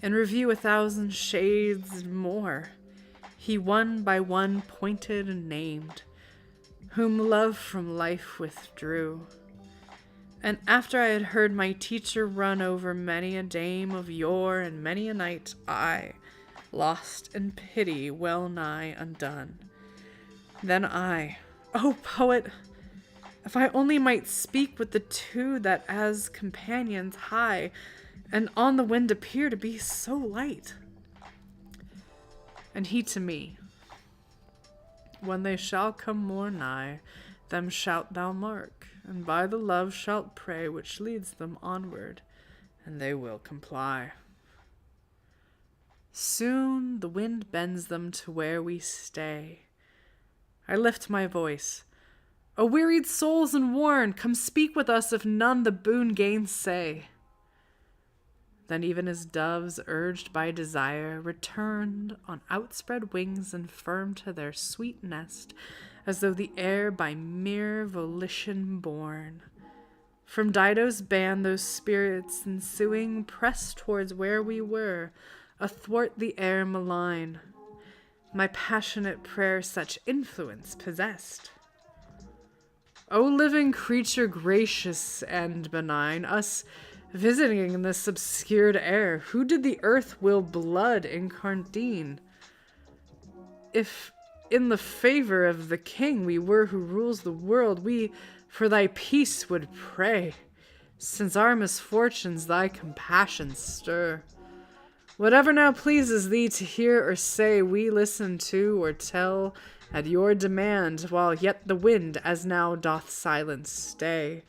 in review 1,000 shades and more, he one by one pointed and named, whom love from life withdrew. And after I had heard my teacher run over many a dame of yore and many a knight, I, lost in pity, well nigh undone. Then I, O poet, if I only might speak with the two that as companions high, and on the wind appear to be so light. And he to me, when they shall come more nigh, them shalt thou mark, and by the love shalt pray which leads them onward, and they will comply. Soon the wind bends them to where we stay. I lift my voice. O wearied souls and worn, come speak with us if none the boon gainsay. Then even as doves urged by desire returned on outspread wings and firm to their sweet nest, as though the air by mere volition borne. From Dido's band those spirits ensuing pressed towards where we were, athwart the air malign. My passionate prayer such influence possessed. O living creature gracious and benign, us visiting in this obscured air, who did the earth will blood incarnadine? If in the favor of the king we were who rules the world, we for thy peace would pray, since our misfortunes thy compassion stir. Whatever now pleases thee to hear or say, we listen to or tell at your demand, while yet the wind as now doth silence stay.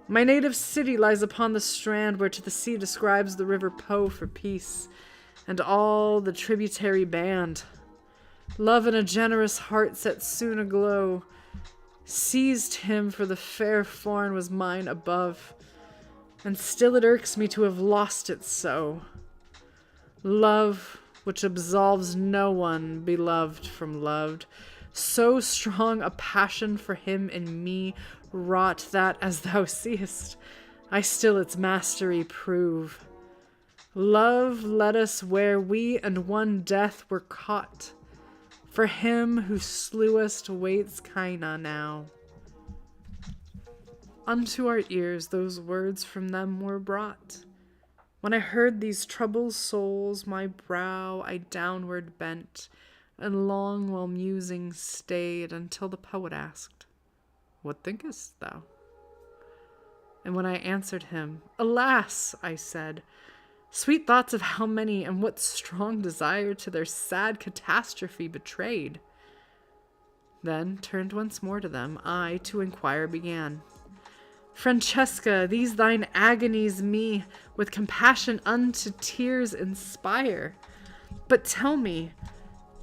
My native city lies upon the strand where to the sea describes the river Po for peace, and all the tributary band. Love in a generous heart set soon aglow seized him, for the fair foreign was mine above, and still it irks me to have lost it so. Love, which absolves no one beloved from loved, so strong a passion for him in me wrought that, as thou seest, I still its mastery prove. Love led us where we and one death were caught. For him who slew us waits Caina now. Unto our ears those words from them were brought. When I heard these troubled souls, my brow I downward bent, and long while musing stayed, until the poet asked, What thinkest thou? And when I answered him, Alas, I said, sweet thoughts of how many, and what strong desire to their sad catastrophe betrayed. Then turned once more to them, I to inquire began. Francesca, these thine agonies me with compassion unto tears inspire. But tell me,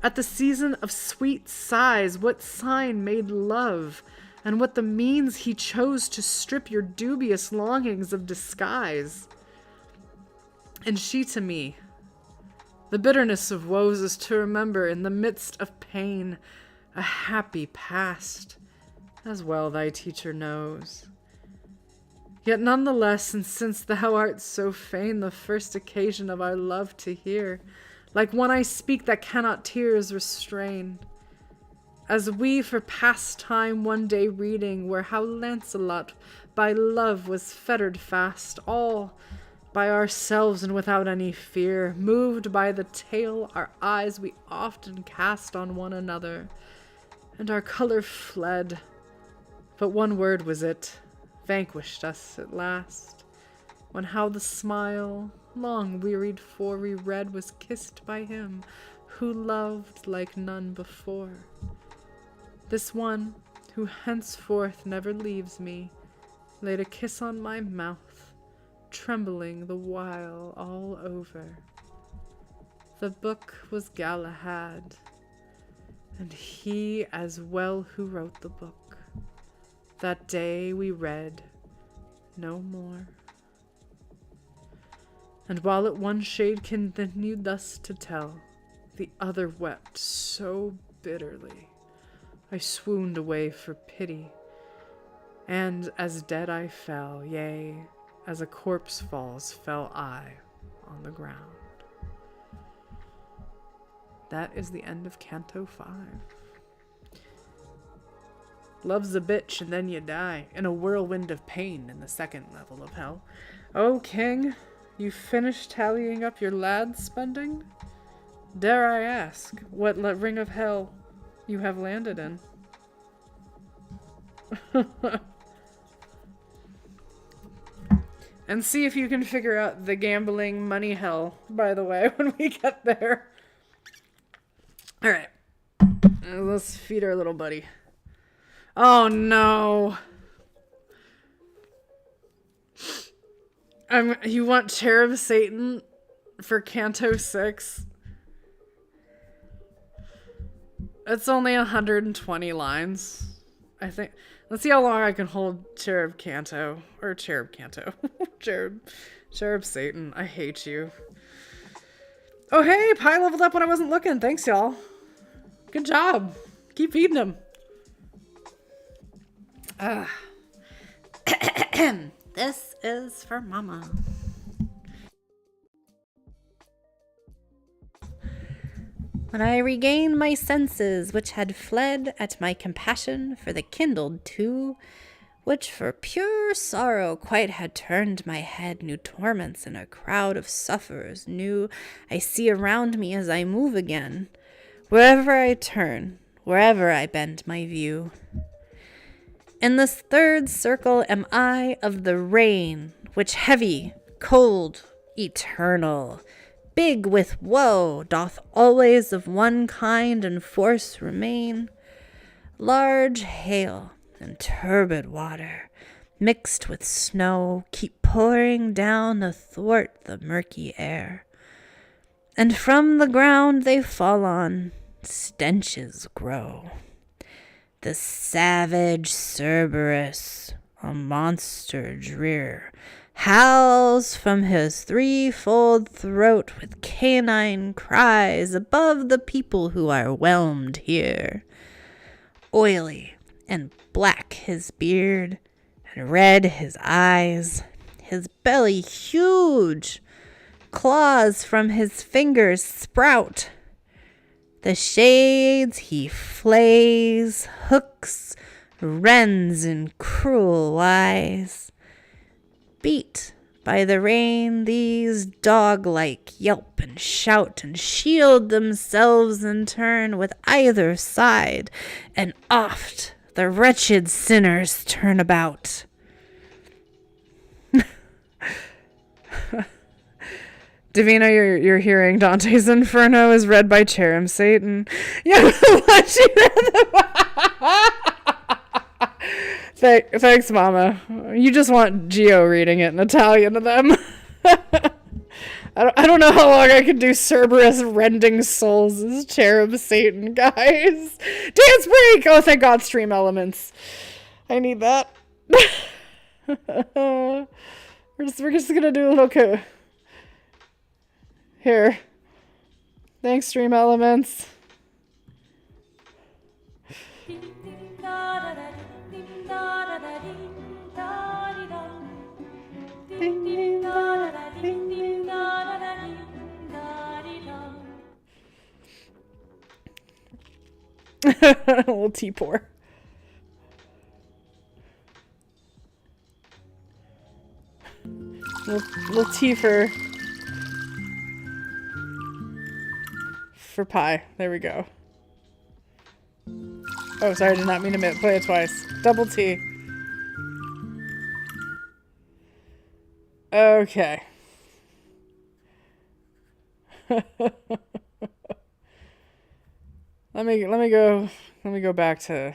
at the season of sweet sighs, what sign made love, and what the means he chose to strip your dubious longings of disguise? And she to me, the bitterness of woes is to remember in the midst of pain a happy past, as well thy teacher knows. Yet none the less, and since thou art so fain the first occasion of our love to hear, like one I speak that cannot tears restrain, as we for pastime one day reading, where how Lancelot by love was fettered fast, all by ourselves and without any fear, moved by the tale our eyes we often cast on one another, and our color fled, but one word was it, vanquished us at last, when how the smile, long wearied for we read, was kissed by him who loved like none before. This one, who henceforth never leaves me, laid a kiss on my mouth, trembling the while all over. The book was Galahad, and he as well who wrote the book. That day we read no more. And while it one shade continued thus to tell, the other wept so bitterly, I swooned away for pity, and as dead I fell, yea, as a corpse falls, fell I on the ground. That is the end of Canto 5. Love's a bitch and then you die in a whirlwind of pain in the second level of hell. O king, you finished tallying up your lad's spending? Dare I ask what ring of hell you have landed in? And see if you can figure out the gambling money hell, by the way, when we get there. Alright. Let's feed our little buddy. Oh no. You want Cherub Satan for Canto 6? It's only 120 lines, I think. Let's see how long I can hold Cherub Canto. Or Cherub Canto. Cherub Satan. I hate you. Oh hey, Pi leveled up when I wasn't looking. Thanks, y'all. Good job. Keep feeding him. This is for Mama. When I regained my senses, which had fled at my compassion for the kindled two, which for pure sorrow quite had turned my head, new torments in a crowd of sufferers new I see around me as I move again, wherever I turn, wherever I bend my view. In this third circle am I of the rain, which heavy, cold, eternal, big with woe, doth always of one kind and force remain. Large hail and turbid water, mixed with snow, keep pouring down athwart the murky air. And from the ground they fall on, stenches grow. The savage Cerberus, a monster drear, howls from his threefold throat with canine cries above the people who are whelmed here. Oily and black his beard, and red his eyes, his belly huge, claws from his fingers sprout. The shades he flays, hooks, rends in cruel wise. Beat by the rain, these dog-like yelp and shout and shield themselves in turn with either side, and oft the wretched sinners turn about. Davina, you're hearing Dante's Inferno is read by Cherub Satan. Yeah, thanks, Mama. You just want Geo reading it in Italian to them. I don't know how long I can do Cerberus rending souls as Cherub Satan, guys. Dance break! Oh, thank God, stream elements. I need that. We're just gonna do a little Here. Thanks, stream elements. A little tea pour. Little tea for Pi. There we go. Oh, sorry, I did not mean to play it twice. Double T. Okay. Let me go back to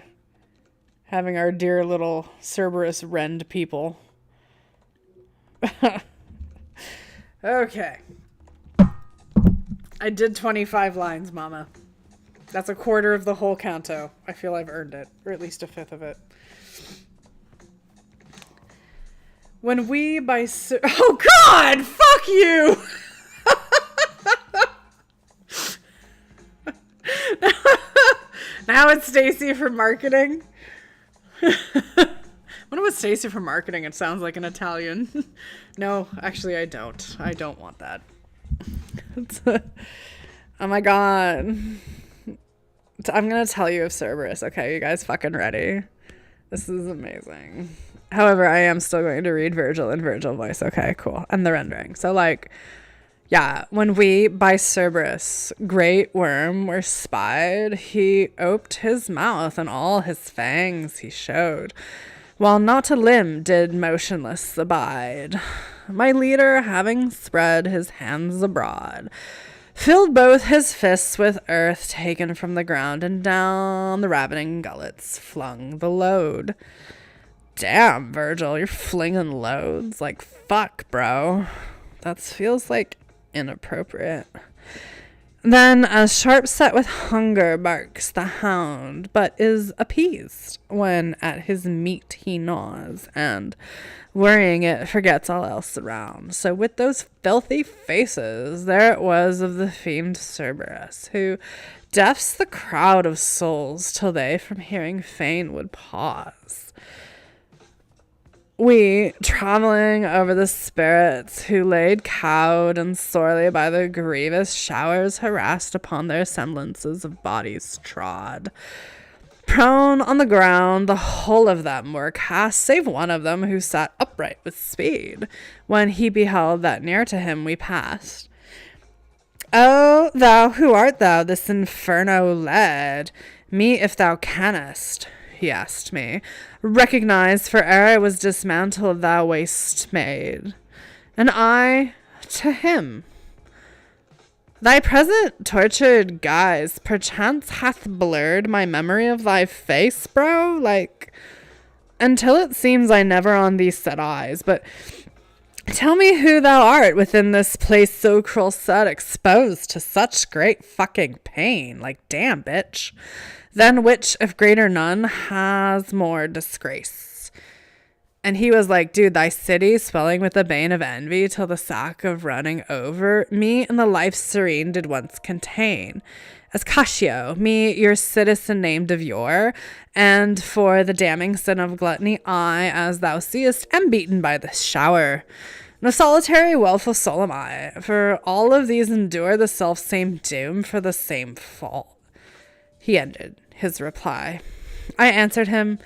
having our dear little Cerberus rend people. Okay. I did 25 lines, Mama. That's a quarter of the whole Canto. I feel I've earned it, or at least a fifth of it. When we by oh God, fuck you. Now it's Stacy for marketing. I wonder what Stacy for marketing. It sounds like an Italian. No, actually, I don't. I don't want that. Oh my God. I'm gonna tell you of Cerberus. Okay, you guys fucking ready? This is amazing. However, I am still going to read Virgil in Virgil voice. Okay, cool. And the rendering. So like, yeah, when we by Cerberus, great worm, were spied, he oped his mouth and all his fangs he showed, while not a limb did motionless abide. My leader, having spread his hands abroad, filled both his fists with earth taken from the ground, and down the ravening gullets flung the load. Damn, Virgil, you're flinging loads? Like, fuck, bro. That feels like inappropriate. Then, as sharp set with hunger barks the hound, but is appeased when at his meat he gnaws, and, worrying it, forgets all else around. So with those filthy faces, there it was of the fiend Cerberus, who deafs the crowd of souls till they from hearing fain would pause. We, traveling over the spirits who laid cowed and sorely by the grievous showers harassed upon their semblances of bodies trod. Prone on the ground, the whole of them were cast, save one of them who sat upright with speed, when he beheld that near to him we passed. O thou, who art thou, this Inferno led? Me, if thou canst, he asked me, recognize, for ere I was dismantled thou wast made. And I to him, thy present tortured guise perchance hath blurred my memory of thy face, bro, like, until it seems I never on thee set eyes. But tell me who thou art within this place so cruel set, exposed to such great fucking pain. Like, damn, bitch. Then which, if greater none, has more disgrace? And he was like, dude, thy city swelling with the bane of envy till the sack of running over me and the life serene did once contain. As Cassio, me your citizen named of yore, and for the damning sin of gluttony, I, as thou seest, am beaten by the shower. No solitary woeful soul am I, for all of these endure the self-same doom for the same fault. He ended his reply. I answered him,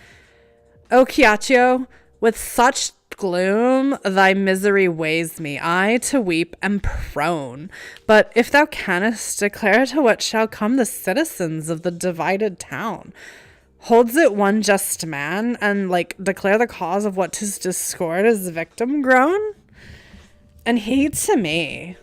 O Chiaccio, with such gloom thy misery weighs me. I to weep am prone. But if thou canst, declare to what shall come the citizens of the divided town. Holds it one just man, and like declare the cause of what 'tis discord as victim grown? And he to me,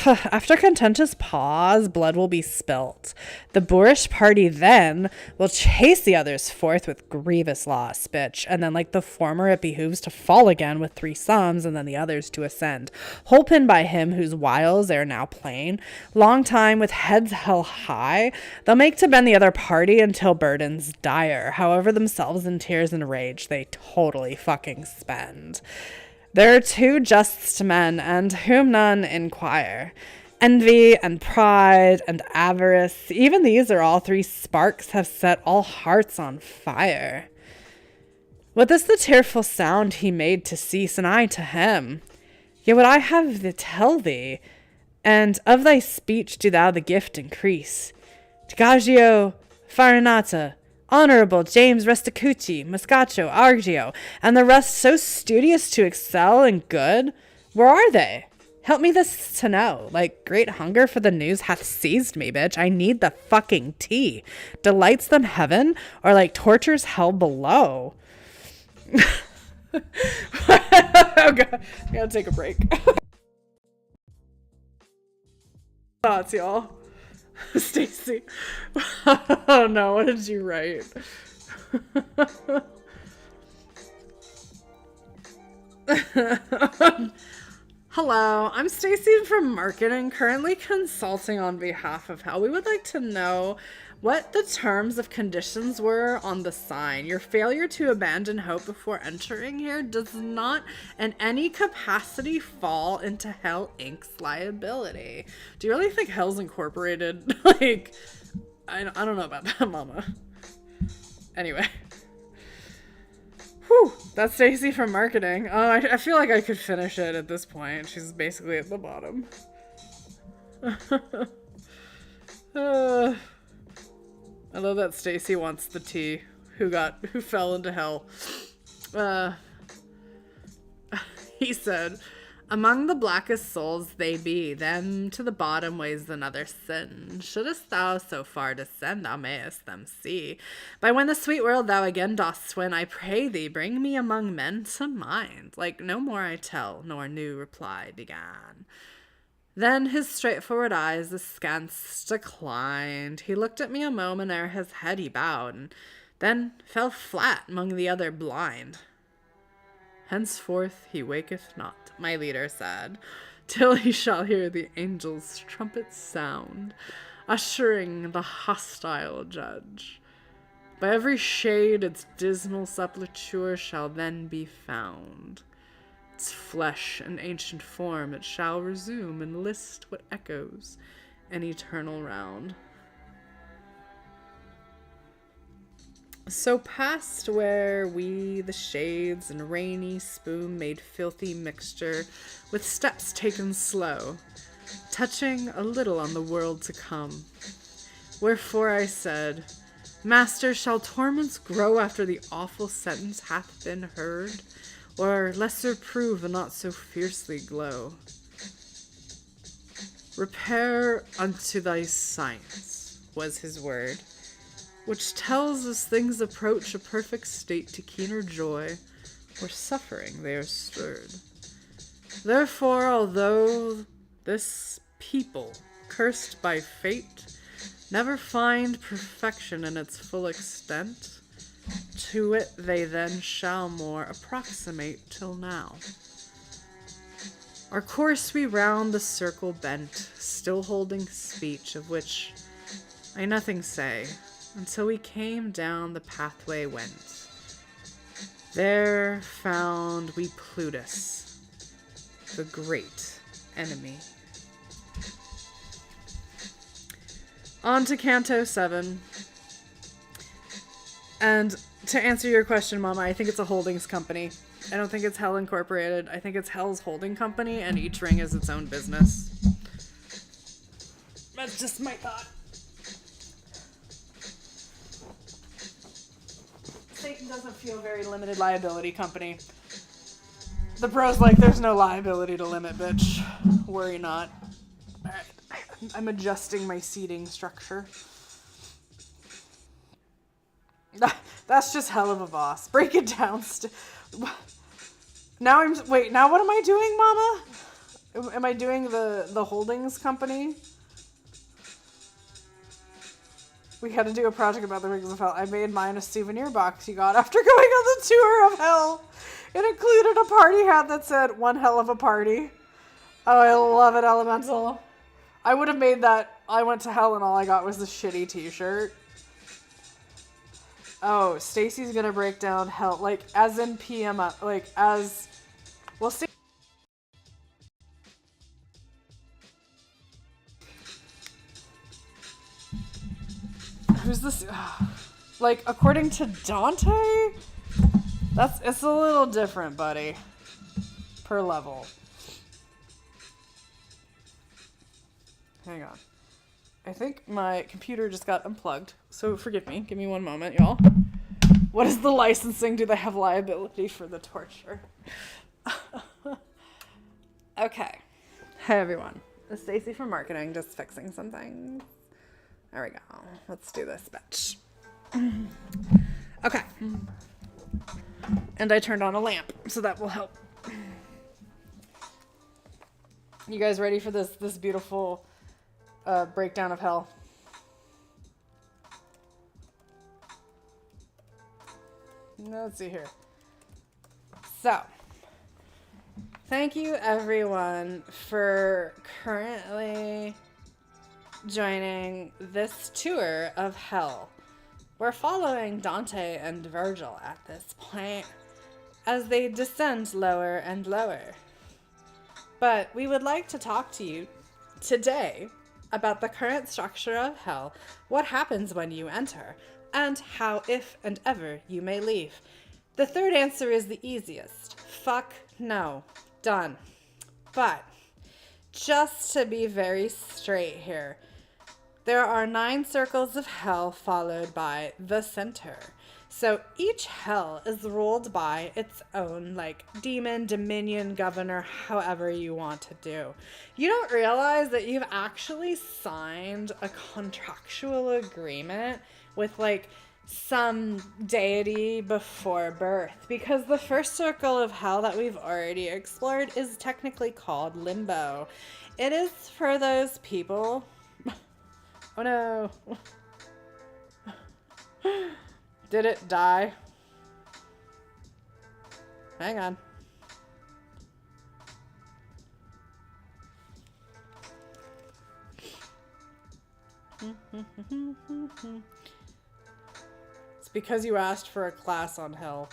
after contentious pause, blood will be spilt. The boorish party then will chase the others forth with grievous loss, bitch. And then like the former, it behooves to fall again with 3 sums, and then the others to ascend. Holpen by him whose wiles are now plain. Long time with heads held high, they'll make to bend the other party until burdens dire. However, themselves in tears and rage they totally fucking spend. There are 2 just men, and whom none inquire. Envy and pride and avarice, even these are all 3 sparks have set all hearts on fire. What is the tearful sound he made to cease, and I to him? Yet what I have to tell thee, and of thy speech do thou the gift increase. Tigagio Farinata, Honorable James Restacucci, Moscato, Argio, and the rest so studious to excel in good, where are they? Help me this to know. Like, great hunger for the news hath seized me, bitch. I need the fucking tea. Delights them heaven, or like tortures hell below? Oh God, I gotta take a break. Thoughts, y'all. Stacy. Oh no, what did you write? Hello, I'm Stacy from marketing, currently consulting on behalf of Hell. We would like to know what the terms of conditions were on the sign. Your failure to abandon hope before entering here does not in any capacity fall into Hell Inc.'s liability. Do you really think Hell's incorporated? Like, I don't know about that, mama. Anyway. Whew, that's Stacy from marketing. Oh, I feel like I could finish it at this point. She's basically at the bottom. I love that Stacy wants the tea. Who fell into hell. He said, among the blackest souls they be, them to the bottom weighs another sin. Shouldest thou so far descend, thou mayest them see. By when the sweet world thou again dost swim, I pray thee, bring me among men to mind. Like no more I tell, nor new reply began. Then his straightforward eyes askance declined. He looked at me a moment, ere his head he bowed, and then fell flat among the other blind. Henceforth he waketh not, my leader said, till he shall hear the angel's trumpet sound, ushering the hostile judge. By every shade its dismal sepulture shall then be found. Its flesh and ancient form it shall resume, and list what echoes an eternal round. So past where we the shades and rainy spume made filthy mixture, with steps taken slow, touching a little on the world to come. Wherefore I said, Master, shall torments grow after the awful sentence hath been heard, or lesser prove and not so fiercely glow? Repair unto thy science, was his word, which tells as things approach a perfect state to keener joy or suffering they are stirred. Therefore, although this people, cursed by fate, never find perfection in its full extent, to it they then shall more approximate till now. Our course we round the circle bent, still holding speech, of which I nothing say, until we came down the pathway went. There found we Plutus, the great enemy. On to Canto 7. And to answer your question, Mama, I think it's a holdings company. I don't think it's Hell Incorporated. I think it's Hell's holding company, and each ring is its own business. That's just my thought. Satan doesn't feel very limited liability company. The bro's like, there's no liability to limit, bitch. Worry not. Alright, I'm adjusting my seating structure. That's just hell of a boss. Break it down. Now what am I doing, Mama? Am I doing the holdings company? We had to do a project about the rings of hell. I made mine a souvenir box you got after going on the tour of hell. It included a party hat that said, one hell of a party. Oh, I love it, Elemental. I would have made that. I went to hell and all I got was the shitty t-shirt. Oh, Stacy's gonna break down hell, like, as in PM, like, as, we'll see. Who's this? Like, according to Dante? It's a little different, buddy. Per level. Hang on. I think my computer just got unplugged, so forgive me. Give me one moment, y'all. What is the licensing? Do they have liability for the torture? Okay. Hey, everyone. It's Stacy from marketing, just fixing something. There we go. Let's do this, bitch. Okay. And I turned on a lamp, so that will help. You guys ready for this beautiful breakdown of hell? Let's see here. So, thank you everyone for currently joining this tour of hell. We're following Dante and Virgil at this point as they descend lower and lower. But we would like to talk to you today about the current structure of hell, what happens when you enter, and how, if and ever, you may leave. The third answer is the easiest. Fuck no. Done. But just to be very straight here, there are 9 circles of hell followed by the center. So each hell is ruled by its own, like, demon, dominion, governor, however you want to do. You don't realize that you've actually signed a contractual agreement with, like, some deity before birth, because the first circle of hell that we've already explored is technically called limbo. It is for those people. Oh no. Did it die? Hang on. It's because you asked for a class on hell.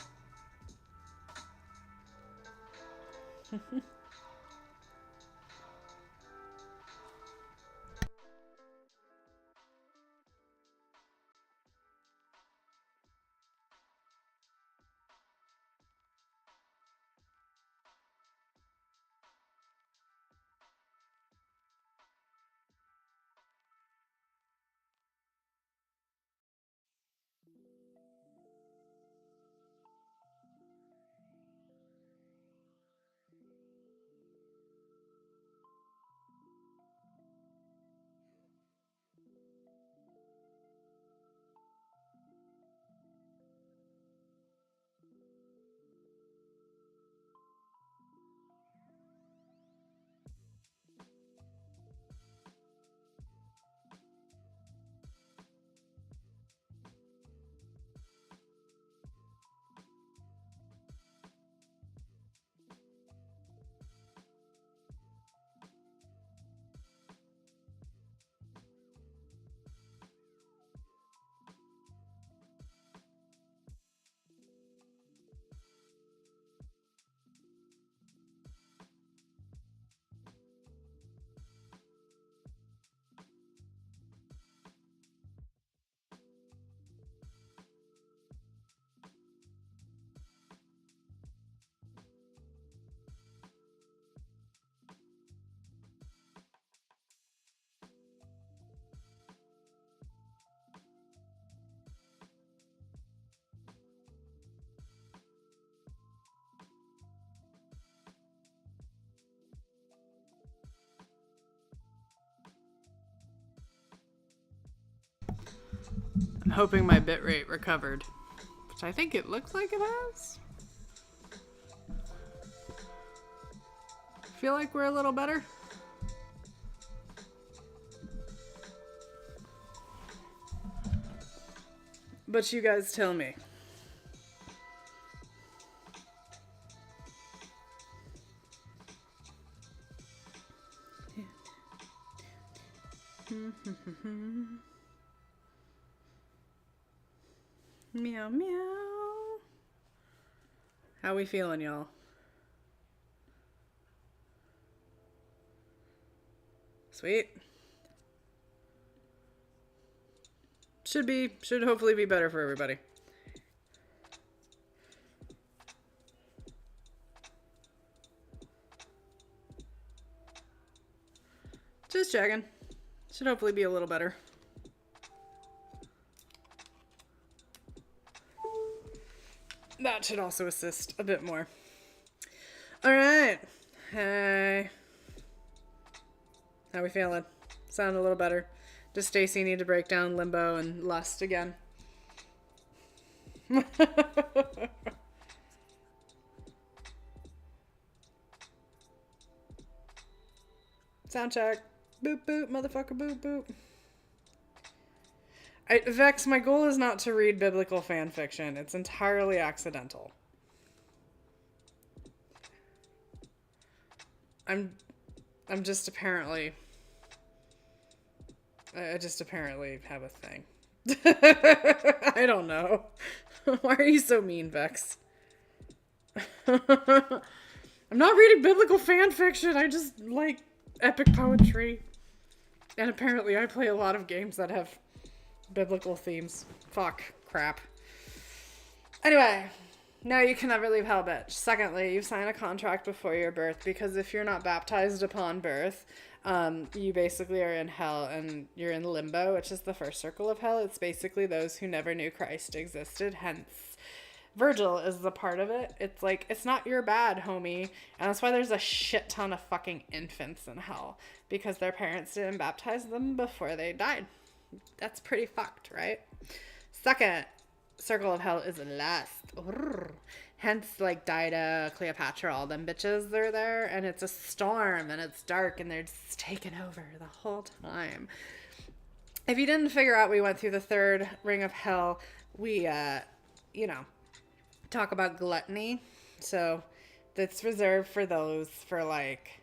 I'm hoping my bitrate recovered, which I think it looks like it has. Feel like we're a little better. But you guys tell me. Meow meow. How we feeling, y'all? Sweet. Should hopefully be better for everybody. Just checking. Should hopefully be a little better. That should also assist a bit more. All right. Hey. How we feeling? Sound a little better. Does Stacy need to break down limbo and lust again? Sound check. Boop boop, motherfucker, boop boop. Vex, my goal is not to read biblical fan fiction. It's entirely accidental. I'm just apparently, I just apparently have a thing. I don't know. Why are you so mean, Vex? I'm not reading biblical fan fiction. I just like epic poetry. And apparently I play a lot of games that have biblical themes. Fuck. Crap. Anyway, no, you can never leave hell, bitch. Secondly, you sign a contract before your birth, because if you're not baptized upon birth, you basically are in hell, and you're in limbo, which is the first circle of hell. It's basically those who never knew Christ existed, hence Virgil is the part of it. It's like, it's not your bad, homie. And that's why there's a shit ton of fucking infants in hell, because their parents didn't baptize them before they died. That's pretty fucked, right? Second circle of hell is lust. Hence, like, Dido, Cleopatra, all them bitches, they're there, and it's a storm, and it's dark, and they're just taking over the whole time. If you didn't figure out we went through the third ring of hell, we, talk about gluttony. So that's reserved for those for, like,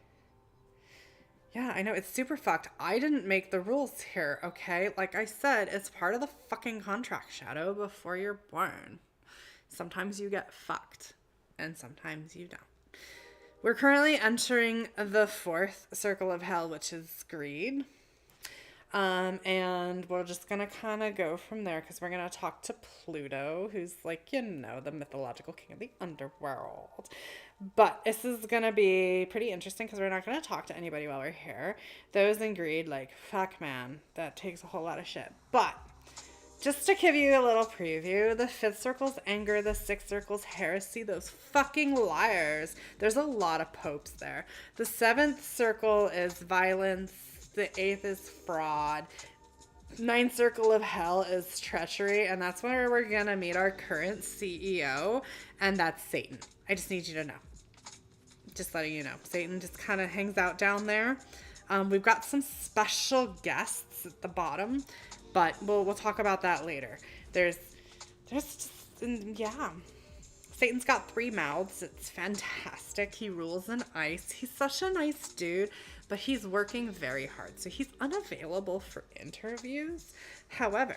yeah, I know, it's super fucked. I didn't make the rules here, okay? Like I said, it's part of the fucking contract, Shadow, before you're born. Sometimes you get fucked, and sometimes you don't. We're currently entering the fourth circle of hell, which is greed. And we're just gonna kind of go from there, because we're gonna talk to Pluto, who's, like, the mythological king of the underworld. But this is gonna be pretty interesting, because we're not gonna talk to anybody while we're here. Those in greed, like, fuck, man, that takes a whole lot of shit. But just to give you a little preview, the fifth circle's anger, the sixth circle's heresy, those fucking liars. There's a lot of popes there. The seventh circle is violence. The eighth is fraud. Ninth circle of hell is treachery, and that's where we're gonna meet our current CEO, and that's Satan. I just need you to know. Just letting you know. Satan just kind of hangs out down there. We've got some special guests at the bottom, but we'll talk about that later. There's just, yeah. Satan's got 3 mouths. It's fantastic. He rules in ice. He's such a nice dude, but he's working very hard. So he's unavailable for interviews. However,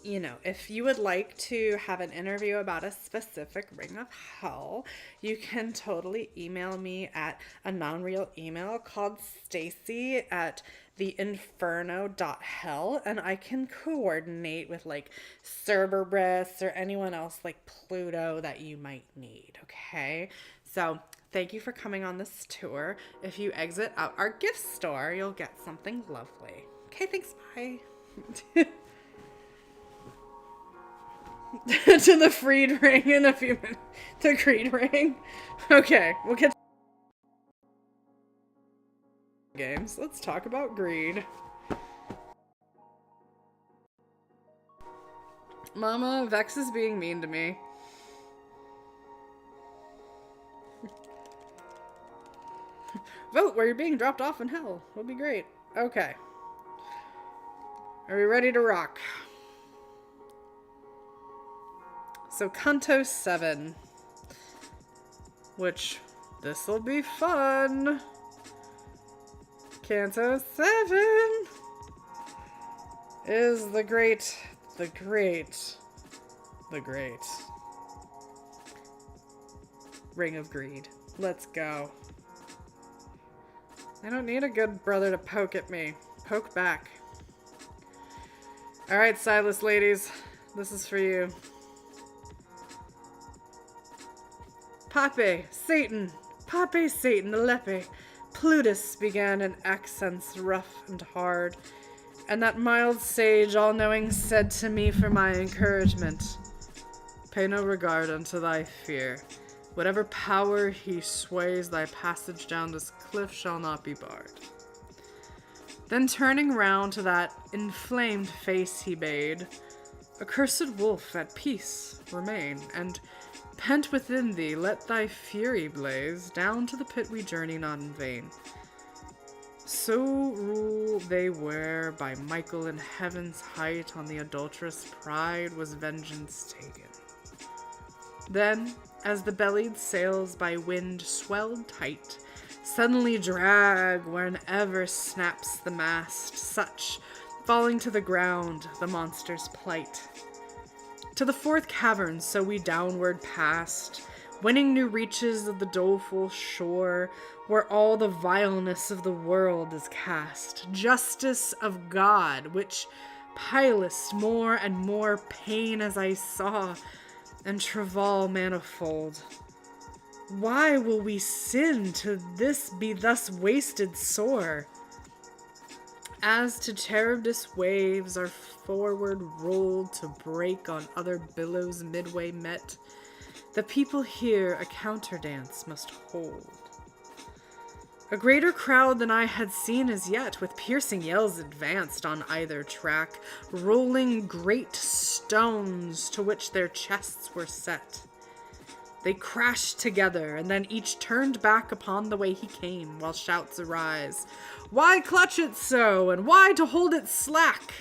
if you would like to have an interview about a specific ring of hell, you can totally email me at a non-real email called stacy@theinferno.hell, and I can coordinate with, like, Cerberus or anyone else like Pluto that you might need, okay? So thank you for coming on this tour. If you exit out our gift store, you'll get something lovely. Okay, thanks, bye. To the freed ring in a few minutes. The greed ring. Okay, we'll get to games. Let's talk about greed. Mama, Vex is being mean to me. Vote where you're being dropped off in hell. Would be great. Okay. Are we ready to rock? So Canto 7, which this'll be fun. Canto 7 is the great Ring of Greed. Let's go. I don't need a good brother to poke at me. Poke back. Alright, Silas ladies, this is for you. Pape, Satan, Alepe, Plutus began in accents rough and hard, and that mild sage all-knowing said to me for my encouragement, pay no regard unto thy fear. Whatever power he sways, thy passage down this cliff shall not be barred. Then turning round to that inflamed face he bade, accursed wolf, at peace remain, and pent within thee, let thy fury blaze, down to the pit we journey not in vain. So rule they where, by Michael in heaven's height, on the adulterous pride was vengeance taken. Then, as the bellied sails by wind swelled tight, suddenly drag wherever snaps the mast, such, falling to the ground, the monster's plight. To the fourth cavern so we downward passed, winning new reaches of the doleful shore, where all the vileness of the world is cast, justice of God, which pilest more and more pain as I saw, and travail manifold. Why will we sin to this be thus wasted sore? As to Charybdis waves are forward rolled to break on other billows midway met, the people here a counter-dance must hold. A greater crowd than I had seen as yet, with piercing yells advanced on either track, rolling great stones to which their chests were set. They crashed together, and then each turned back upon the way he came, while shouts arise. Why clutch it so, and why to hold it slack?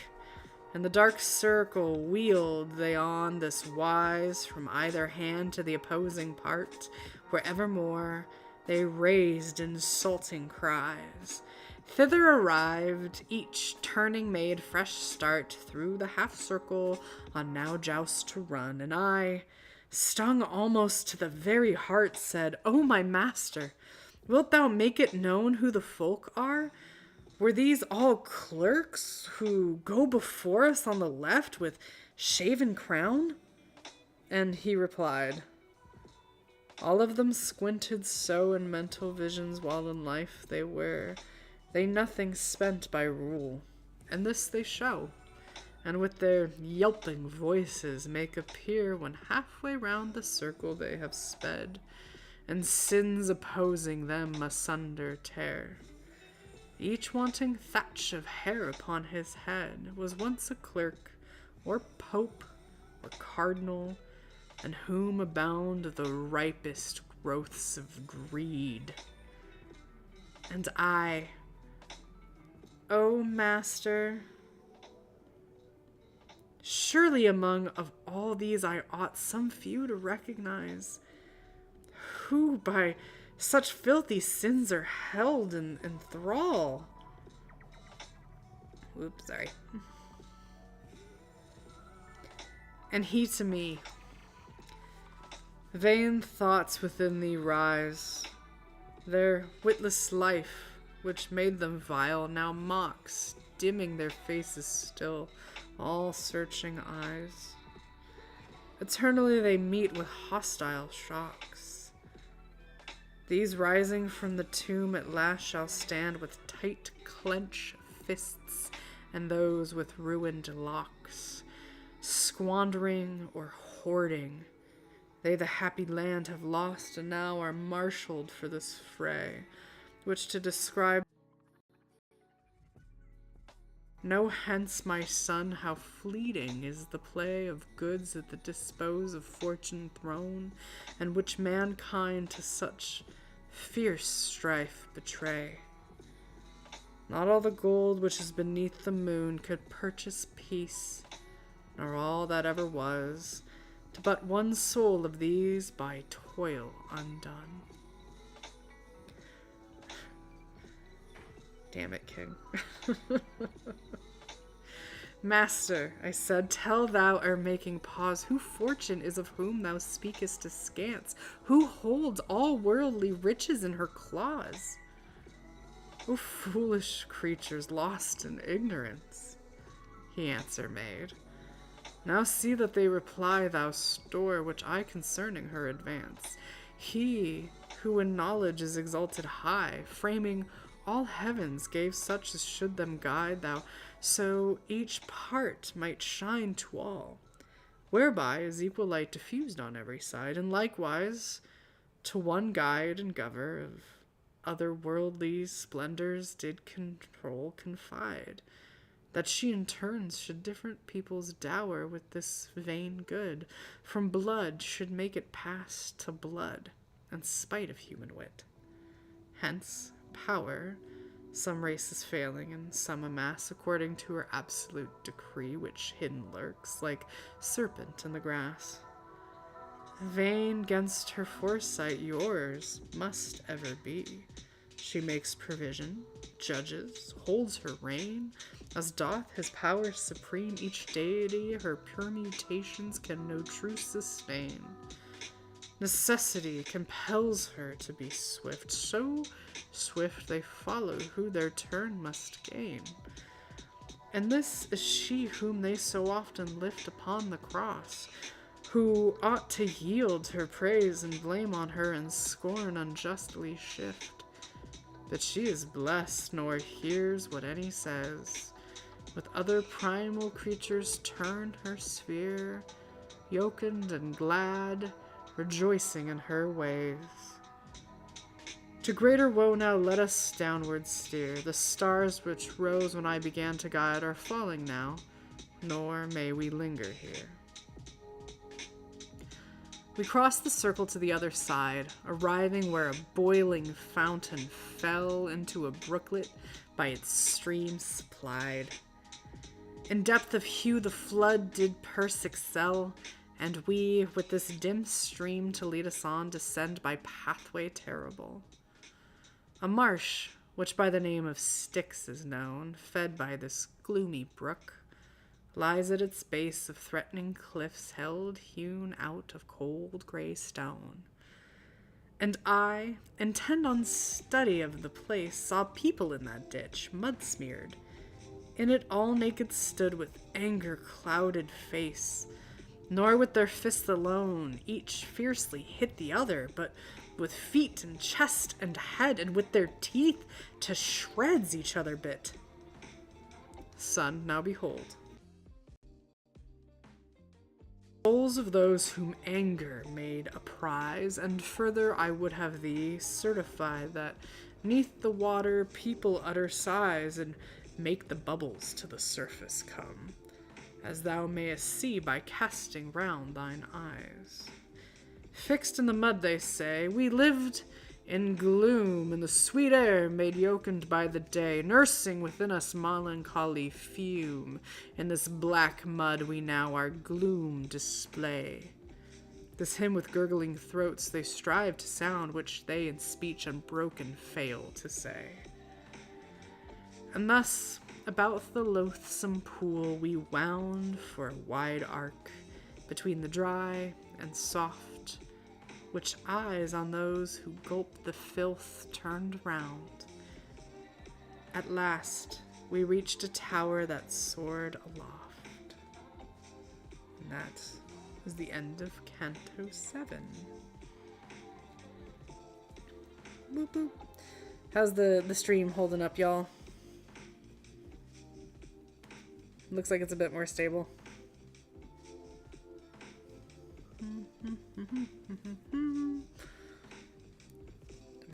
And the dark circle wheeled they on this wise, from either hand to the opposing part, where evermore they raised insulting cries. Thither arrived, each turning made fresh start through the half-circle on now joust to run, and I, stung almost to the very heart, said, O my master, wilt thou make it known who the folk are? Were these all clerks who go before us on the left with shaven crown? And he replied, all of them squinted so in mental visions while in life they nothing spent by rule, and this they show, and with their yelping voices make appear when halfway round the circle they have sped, and sins opposing them asunder tear. Each wanting thatch of hair upon his head was once a clerk, or pope, or cardinal, and whom abound the ripest growths of greed. And I, O master, surely among of all these I ought some few to recognize, who by such filthy sins are held in thrall. Oops, sorry. And he to me, vain thoughts within thee rise. Their witless life, which made them vile, now mocks, dimming their faces still, all searching eyes. Eternally they meet with hostile shocks. These rising from the tomb at last shall stand with tight clenched fists, and those with ruined locks, squandering or hoarding. They the happy land have lost, and now are marshaled for this fray, which to describe know hence, my son, how fleeting is the play of goods at the dispose of fortune thrown, and which mankind to such fierce strife betray. Not all the gold which is beneath the moon could purchase peace, nor all that ever was, to but one soul of these by toil undone. Damn it, king. Master, I said, tell thou ere making pause, who fortune is of whom thou speakest askance, who holds all worldly riches in her claws? O foolish creatures lost in ignorance, he answer made. Now see that they reply thou store, which I concerning her advance. He who in knowledge is exalted high, framing all heavens, gave such as should them guide, thou so each part might shine to all, whereby is equal light diffused on every side, and likewise to one guide and governor of other worldly splendors did control confide, that she in turns should different peoples dower with this vain good, from blood should make it pass to blood, and spite of human wit. Hence power, some races failing, and some amass according to her absolute decree, which hidden lurks, like serpent in the grass. Vain 'gainst her foresight yours must ever be. She makes provision, judges, holds her reign, as doth his power supreme. Each deity her permutations can no truth sustain. Necessity compels her to be swift, so swift they follow who their turn must gain. And this is she whom they so often lift upon the cross, who ought to yield her praise and blame on her and scorn unjustly shift. But she is blessed, nor hears what any says. With other primal creatures turn her sphere, yoked and glad, rejoicing in her ways. To greater woe now let us downward steer. The stars which rose when I began to guide are falling now, nor may we linger here. We crossed the circle to the other side, arriving where a boiling fountain fell into a brooklet by its stream supplied. In depth of hue the flood did purse excel, and we, with this dim stream to lead us on, descend by pathway terrible. A marsh, which by the name of Styx is known, fed by this gloomy brook, lies at its base of threatening cliffs held hewn out of cold gray stone. And I, intent on study of the place, saw people in that ditch, mud-smeared. In it all naked stood with anger-clouded face, nor with their fists alone, each fiercely hit the other, but with feet and chest and head, and with their teeth to shreds each other bit. Son, now behold. Souls of those whom anger made a prize, and further I would have thee certify that 'neath the water people utter sighs, and make the bubbles to the surface come, as thou mayest see by casting round thine eyes. Fixed in the mud, they say, we lived in gloom, in the sweet air made yoked by the day, nursing within us melancholy fume. In this black mud we now our gloom display. This hymn with gurgling throats they strive to sound, which they in speech unbroken fail to say. And thus about the loathsome pool we wound for a wide arc, between the dry and soft, which eyes on those who gulped the filth turned round. At last we reached a tower that soared aloft. And that is the end of Canto 7. Boop boop. How's the stream holding up, y'all? Looks like it's a bit more stable.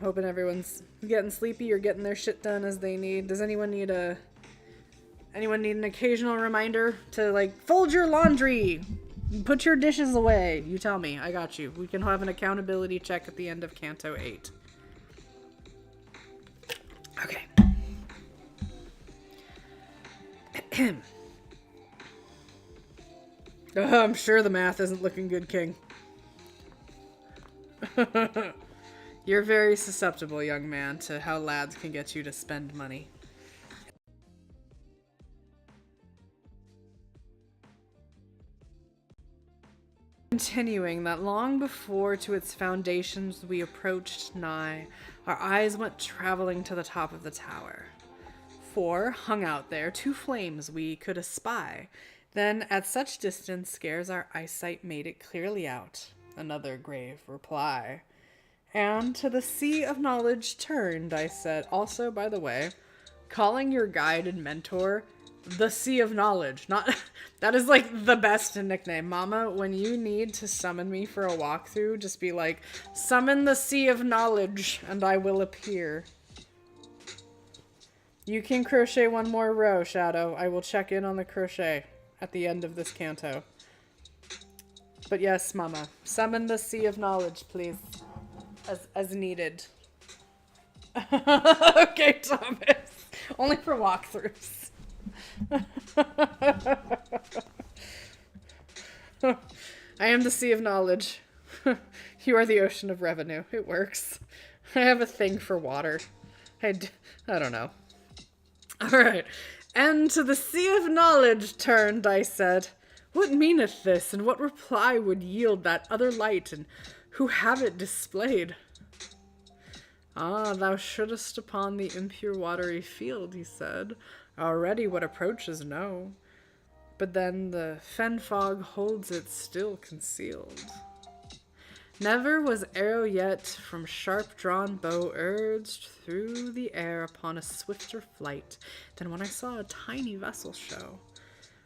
I'm hoping everyone's getting sleepy or getting their shit done as they need. Does anyone need an occasional reminder to, like, fold your laundry, put your dishes away? You tell me. I got you. We can have an accountability check at the end of Canto 8. Okay. I'm sure the math isn't looking good, King. You're very susceptible, young man, to how lads can get you to spend money. Continuing that long before to its foundations we approached nigh, our eyes went traveling to the top of the tower. For, hung out there, 2 flames we could espy. Then, at such distance, scarce our eyesight made it clearly out. Another grave reply. And to the sea of knowledge turned, I said. Also, by the way, calling your guide and mentor the Sea of Knowledge. That is like the best nickname. Mama, when you need to summon me for a walkthrough, just be like, summon the Sea of Knowledge, and I will appear. You can crochet 1 more row, Shadow. I will check in on the crochet at the end of this canto. But yes, Mama, summon the Sea of Knowledge, please, as needed. Okay, Thomas. Only for walkthroughs. I am the Sea of Knowledge. You are the ocean of revenue. It works. I have a thing for water. I don't know. All right. And to the sea of knowledge turned, I said, what meaneth this, and what reply would yield that other light, and who have it displayed? Ah, thou shouldest upon the impure watery field, he said, already what approaches know. But then the fen fog holds it still concealed. Never was arrow yet from sharp-drawn bow urged through the air upon a swifter flight than when I saw a tiny vessel show,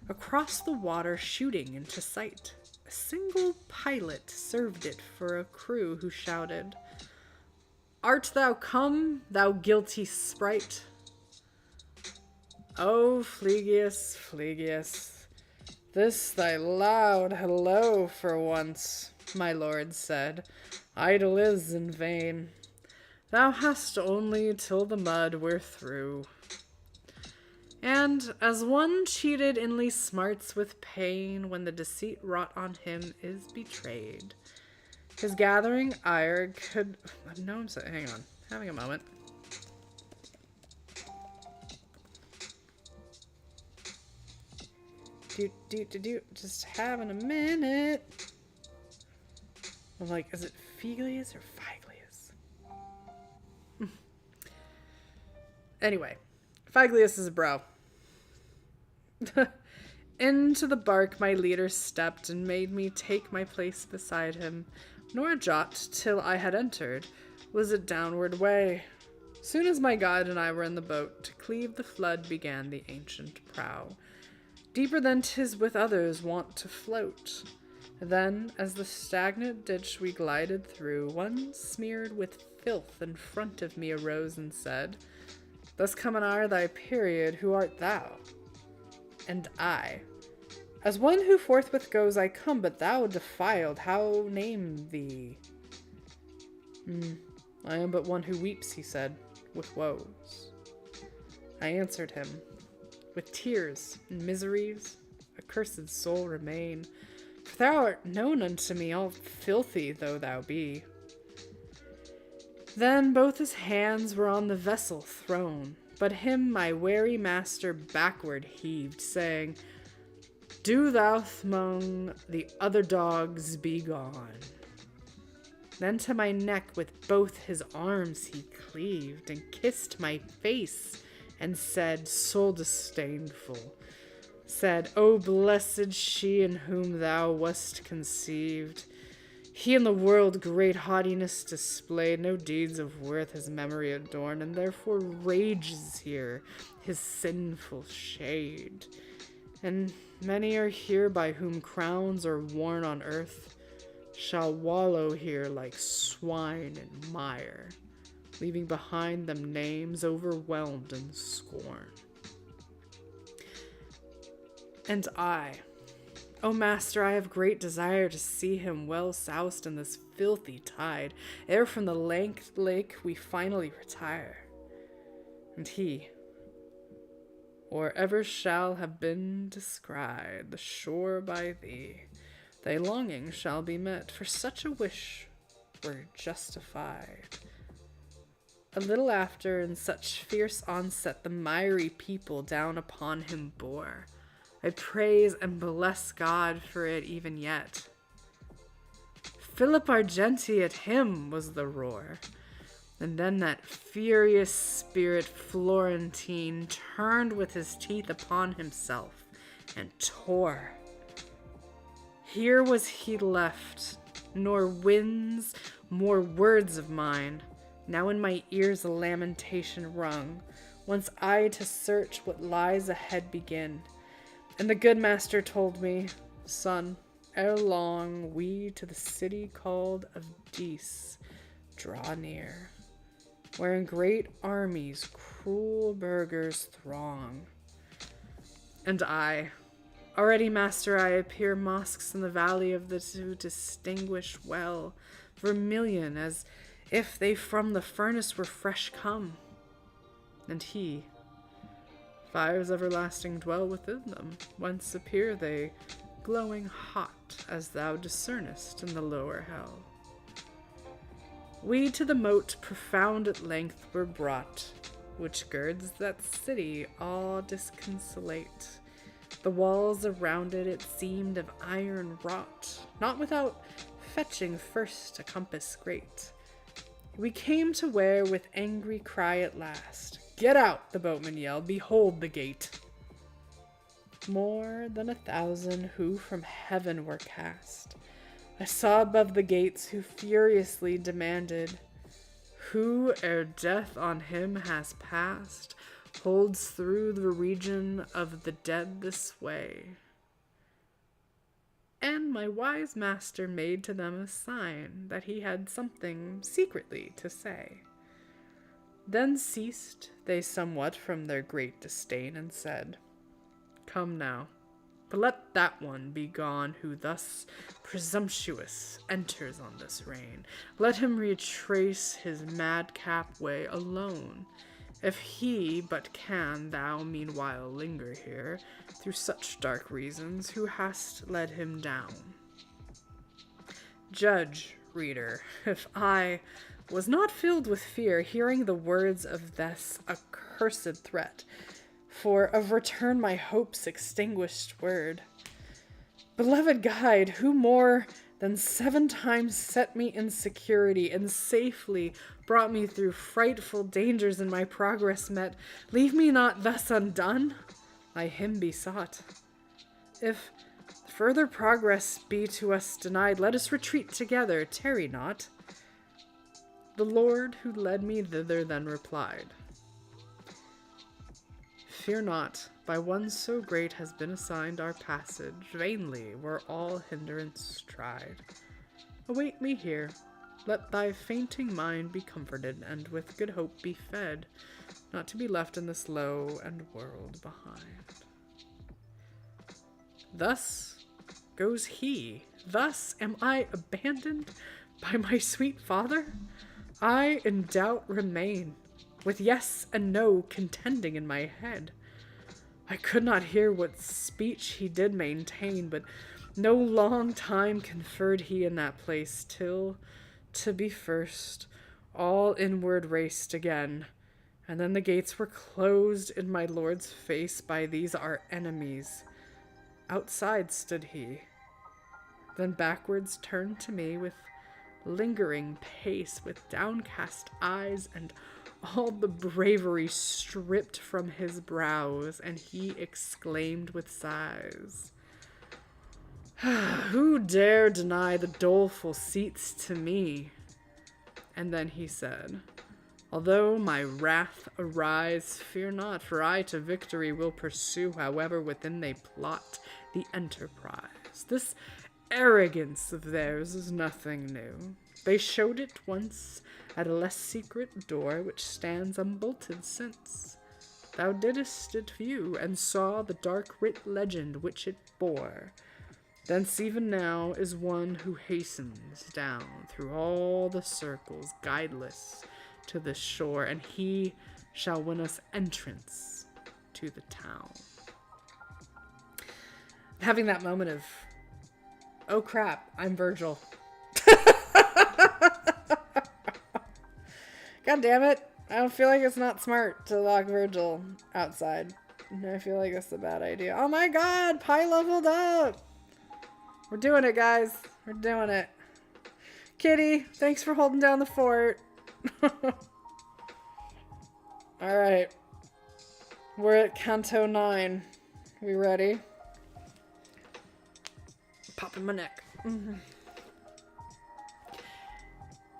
across the water shooting into sight. A single pilot served it for a crew who shouted, Art thou come, thou guilty sprite? Oh, Phlegius, Phlegius, this thy loud hello for once, my lord said, idle is in vain. Thou hast only till the mud we're through. And as one cheated inly smarts with pain when the deceit wrought on him is betrayed, his gathering ire could... No, hang on. Having a moment. Just having a minute. I'm like, is it Figlius or Figlius? Anyway, Figlius is a bro. Into the bark my leader stepped and made me take my place beside him, nor a jot till I had entered was it downward way. Soon as my guide and I were in the boat, to cleave the flood began the ancient prow, deeper than 'tis with others wont to float. Then, as the stagnant ditch we glided through, one smeared with filth in front of me arose and said, Thus come are thy period, who art thou? And I, as one who forthwith goes, I come, but thou defiled, how name thee? I am but one who weeps, he said, with woes. I answered him, with tears and miseries, accursed soul remain, for thou art known unto me, all filthy though thou be. Then both his hands were on the vessel thrown, but him my wary master backward heaved, saying, Do thou among the other dogs be gone. Then to my neck with both his arms he cleaved, and kissed my face, and said, soul disdainful, said, O blessed she in whom thou wast conceived. He in the world great haughtiness displayed, no deeds of worth his memory adorned, and therefore rages here his sinful shade. And many are here by whom crowns are worn on earth, shall wallow here like swine in mire, leaving behind them names overwhelmed in scorn. And I, O master, I have great desire to see him well soused in this filthy tide, ere from the lank lake we finally retire. And he, or ever shall have been descried, the shore by thee, thy longing shall be met, for such a wish were justified. A little after, in such fierce onset the miry people down upon him bore. I praise and bless God for it even yet. Philip Argenti at him was the roar. And then that furious spirit Florentine turned with his teeth upon himself and tore. Here was he left, nor winds, more words of mine. Now in my ears a lamentation rung, once I to search what lies ahead begin. And the good master told me, son, ere long we to the city called of Dis draw near, wherein great armies cruel burghers throng. And I, already master, I appear mosques in the valley of the to distinguish well, vermilion as if they from the furnace were fresh come. And he, fires everlasting dwell within them, whence appear they glowing hot as thou discernest in the lower hell. We to the moat profound at length were brought, which girds that city all disconsolate. The walls around it seemed of iron wrought, not without fetching first a compass great. We came to where with angry cry at last, "Get out!" the boatman yelled, "behold the gate." More than 1,000 who from heaven were cast, I saw above the gates who furiously demanded, "Who ere death on him has passed, holds through the region of the dead this way?" And my wise master made to them a sign that he had something secretly to say. Then ceased they somewhat from their great disdain, and said, "Come now, but let that one be gone who thus presumptuous enters on this reign. Let him retrace his madcap way alone. If he but can, thou meanwhile linger here, through such dark reasons, who hast led him down." Judge, reader, if I was not filled with fear, hearing the words of this accursed threat, for of return my hopes extinguished word. Beloved guide, who more than 7 times set me in security and safely brought me through frightful dangers in my progress met, leave me not thus undone, I him besought. If further progress be to us denied, let us retreat together, tarry not. The Lord who led me thither then replied, "Fear not, by one so great has been assigned our passage, vainly were all hindrance tried. Await me here, let thy fainting mind be comforted, and with good hope be fed, not to be left in this low and world behind." Thus goes he, thus am I abandoned by my sweet father? I in doubt remain, with yes and no contending in my head. I could not hear what speech he did maintain, but no long time conferred he in that place, till, to be first, all inward raced again, and then the gates were closed in my lord's face by these our enemies. Outside stood he, then backwards turned to me with lingering pace, with downcast eyes and all the bravery stripped from his brows, and he exclaimed with sighs, "Who dare deny the doleful seats to me?" And then he said, "Although my wrath arise, fear not, for I to victory will pursue, however within they plot the enterprise. This arrogance of theirs is nothing new. They showed it once at a less secret door, which stands unbolted since. Thou didst it view, and saw the dark writ legend which it bore. Thence even now is one who hastens down through all the circles, guideless, to this shore, and he shall win us entrance to the town." Having that moment of, oh crap, I'm Virgil. God damn it. I don't feel like it's not smart to lock Virgil outside. I feel like that's a bad idea. Oh my god, Pi leveled up. We're doing it, guys. We're doing it. Kitty, thanks for holding down the fort. Alright. We're at Canto 9. We ready? Popping my neck.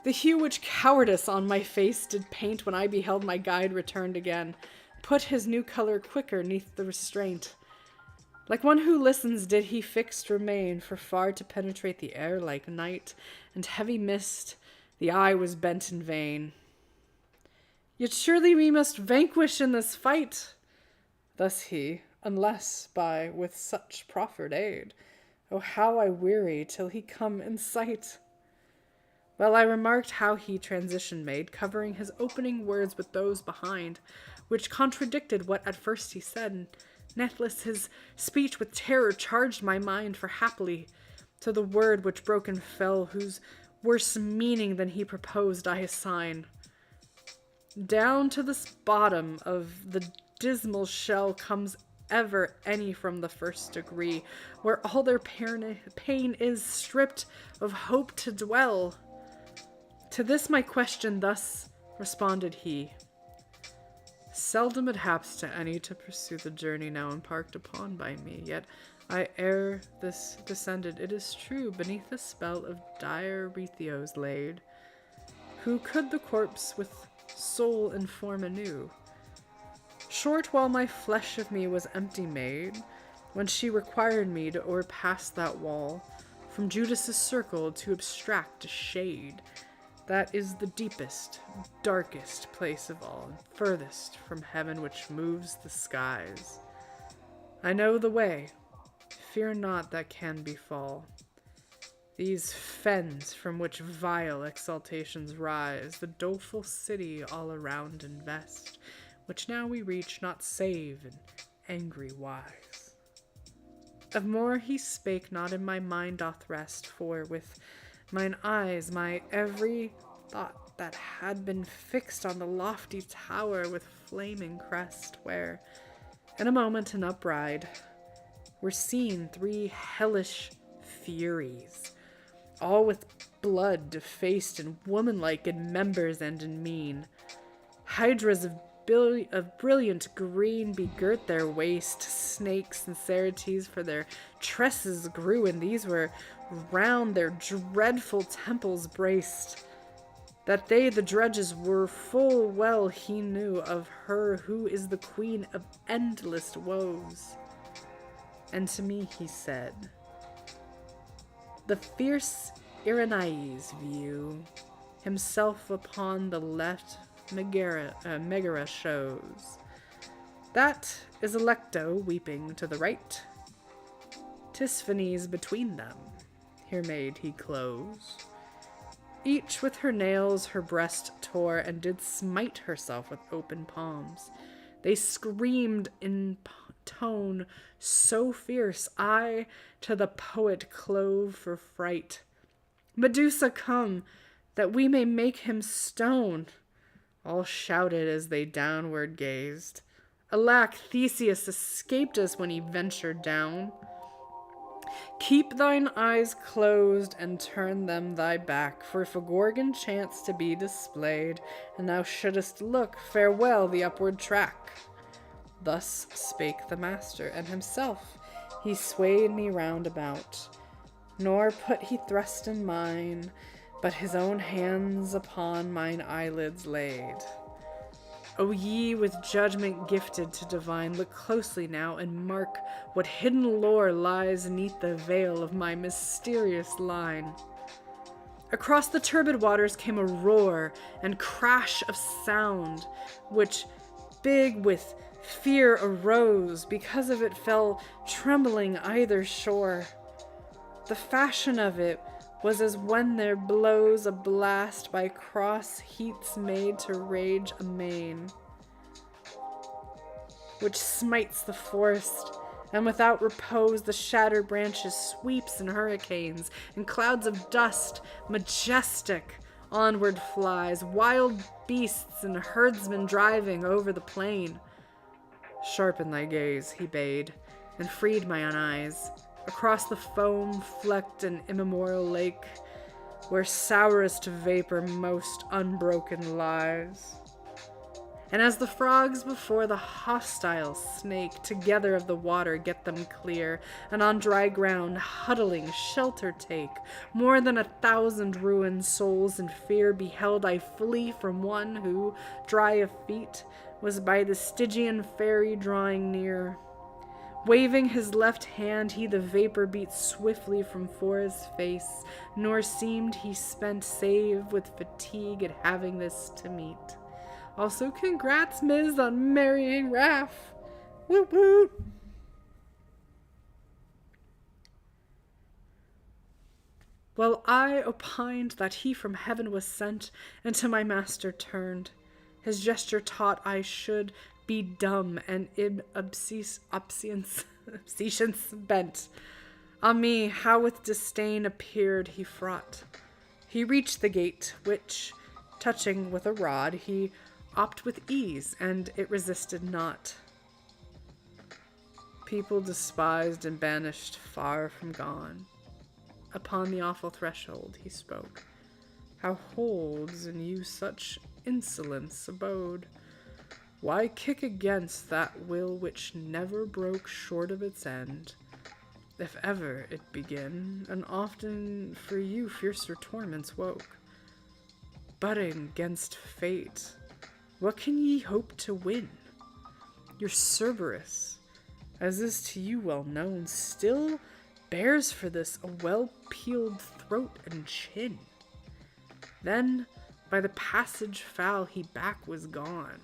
The hue which cowardice on my face did paint when I beheld my guide returned again, put his new color quicker neath the restraint. Like one who listens did he fixed remain, for far to penetrate the air like night and heavy mist, the eye was bent in vain. "Yet surely we must vanquish in this fight," thus he, "unless by with such proffered aid. Oh, how I weary till he come in sight." Well, I remarked how he transition made, covering his opening words with those behind, which contradicted what at first he said. Nathless his speech with terror charged my mind, for happily to the word which broken fell, whose worse meaning than he proposed I assign. Down to this bottom of the dismal shell comes ever any from the first degree, where all their pain is stripped of hope to dwell. To this my question thus responded he: seldom it haps to any to pursue the journey now embarked upon by me, yet I ere this descended, it is true, beneath the spell of dire Rethios laid, who could the corpse with soul inform anew. Short while my flesh of me was empty made, when she required me to o'erpass that wall, from Judas's circle to abstract a shade, that is the deepest, darkest place of all, and furthest from heaven which moves the skies. I know the way, fear not that can befall. These fens from which vile exaltations rise, the doleful city all around invest, which now we reach not save in angry wise. Of more he spake not, in my mind doth rest, for with mine eyes my every thought that had been fixed on the lofty tower with flaming crest, where in a moment and upride were seen 3 hellish furies, all with blood defaced and womanlike in members and in mien. Hydras of brilliant green begirt their waist, snakes and cerates for their tresses grew, and these were round their dreadful temples braced. That they the drudges were, full well he knew of her who is the queen of endless woes. And to me he said, the fierce Irenaeus view himself upon the left Megara shows. That is Alecto weeping to the right. Tisphines between them, here made he close. Each with her nails her breast tore, and did smite herself with open palms. They screamed in tone so fierce, I to the poet clove for fright. Medusa, come, that we may make him stone. All shouted as they downward gazed. Alack, Theseus escaped us when he ventured down. Keep thine eyes closed and turn them thy back, for if a Gorgon chance to be displayed, and thou shouldest look, farewell the upward track. Thus spake the master, and himself he swayed me round about, nor put he thrust in mine, but his own hands upon mine eyelids laid. O ye with judgment gifted to divine, look closely now and mark what hidden lore lies neath the veil of my mysterious line. Across the turbid waters came a roar and crash of sound, which big with fear arose, because of it fell trembling either shore. The fashion of it was as when there blows a blast by cross heats made to rage amain, which smites the forest, and without repose the shattered branches sweeps in hurricanes, and clouds of dust majestic onward flies, wild beasts and herdsmen driving over the plain. Sharpen thy gaze, he bade, and freed my own eyes. Across the foam-flecked and immemorial lake, where sourest vapor most unbroken lies. And as the frogs before the hostile snake together of the water get them clear, and on dry ground huddling shelter take, more than 1,000 ruined souls in fear beheld I flee from one who, dry of feet, was by the Stygian ferry drawing near. Waving his left hand, he the vapor beat swiftly from fore his face, nor seemed he spent save with fatigue at having this to meet. Also, congrats, Miz, on marrying Raph. Woot woot. Well, I opined that he from heaven was sent, and to my master turned. His gesture taught I should be dumb and in obscience bent. On me, how with disdain appeared he fraught. He reached the gate, which, touching with a rod, he opt with ease, and it resisted not. People despised and banished, far from gone. Upon the awful threshold he spoke. How holds in you such insolence abode? Why kick against that will which never broke short of its end? If ever it begin, and often for you fiercer torments woke. Butting 'gainst fate, what can ye hope to win? Your Cerberus, as is to you well known, still bears for this a well-peeled throat and chin. Then by the passage foul he back was gone,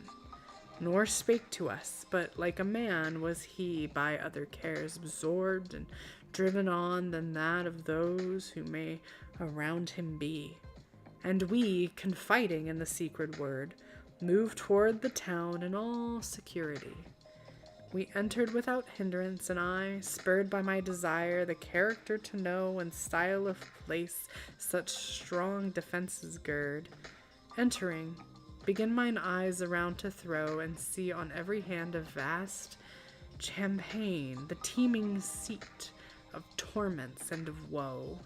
nor spake to us, but like a man was he by other cares absorbed and driven on than that of those who may around him be. And we, confiding in the secret word, moved toward the town in all security. We entered without hindrance, and I, spurred by my desire, the character to know and style of place such strong defenses gird. Entering, begin mine eyes around to throw, and see on every hand a vast champaign, the teeming seat of torments and of woe.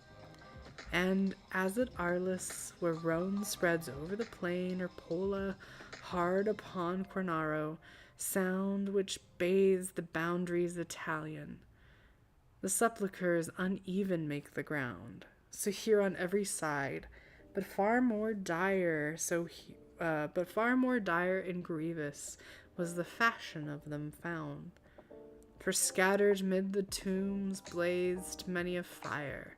And as at Arles, where Rhone spreads over the plain, or Pola hard upon Cornaro, sound which bathes the boundaries Italian. The sepulchres uneven make the ground, so here on every side, but far more dire and grievous was the fashion of them found. For scattered mid the tombs blazed many a fire,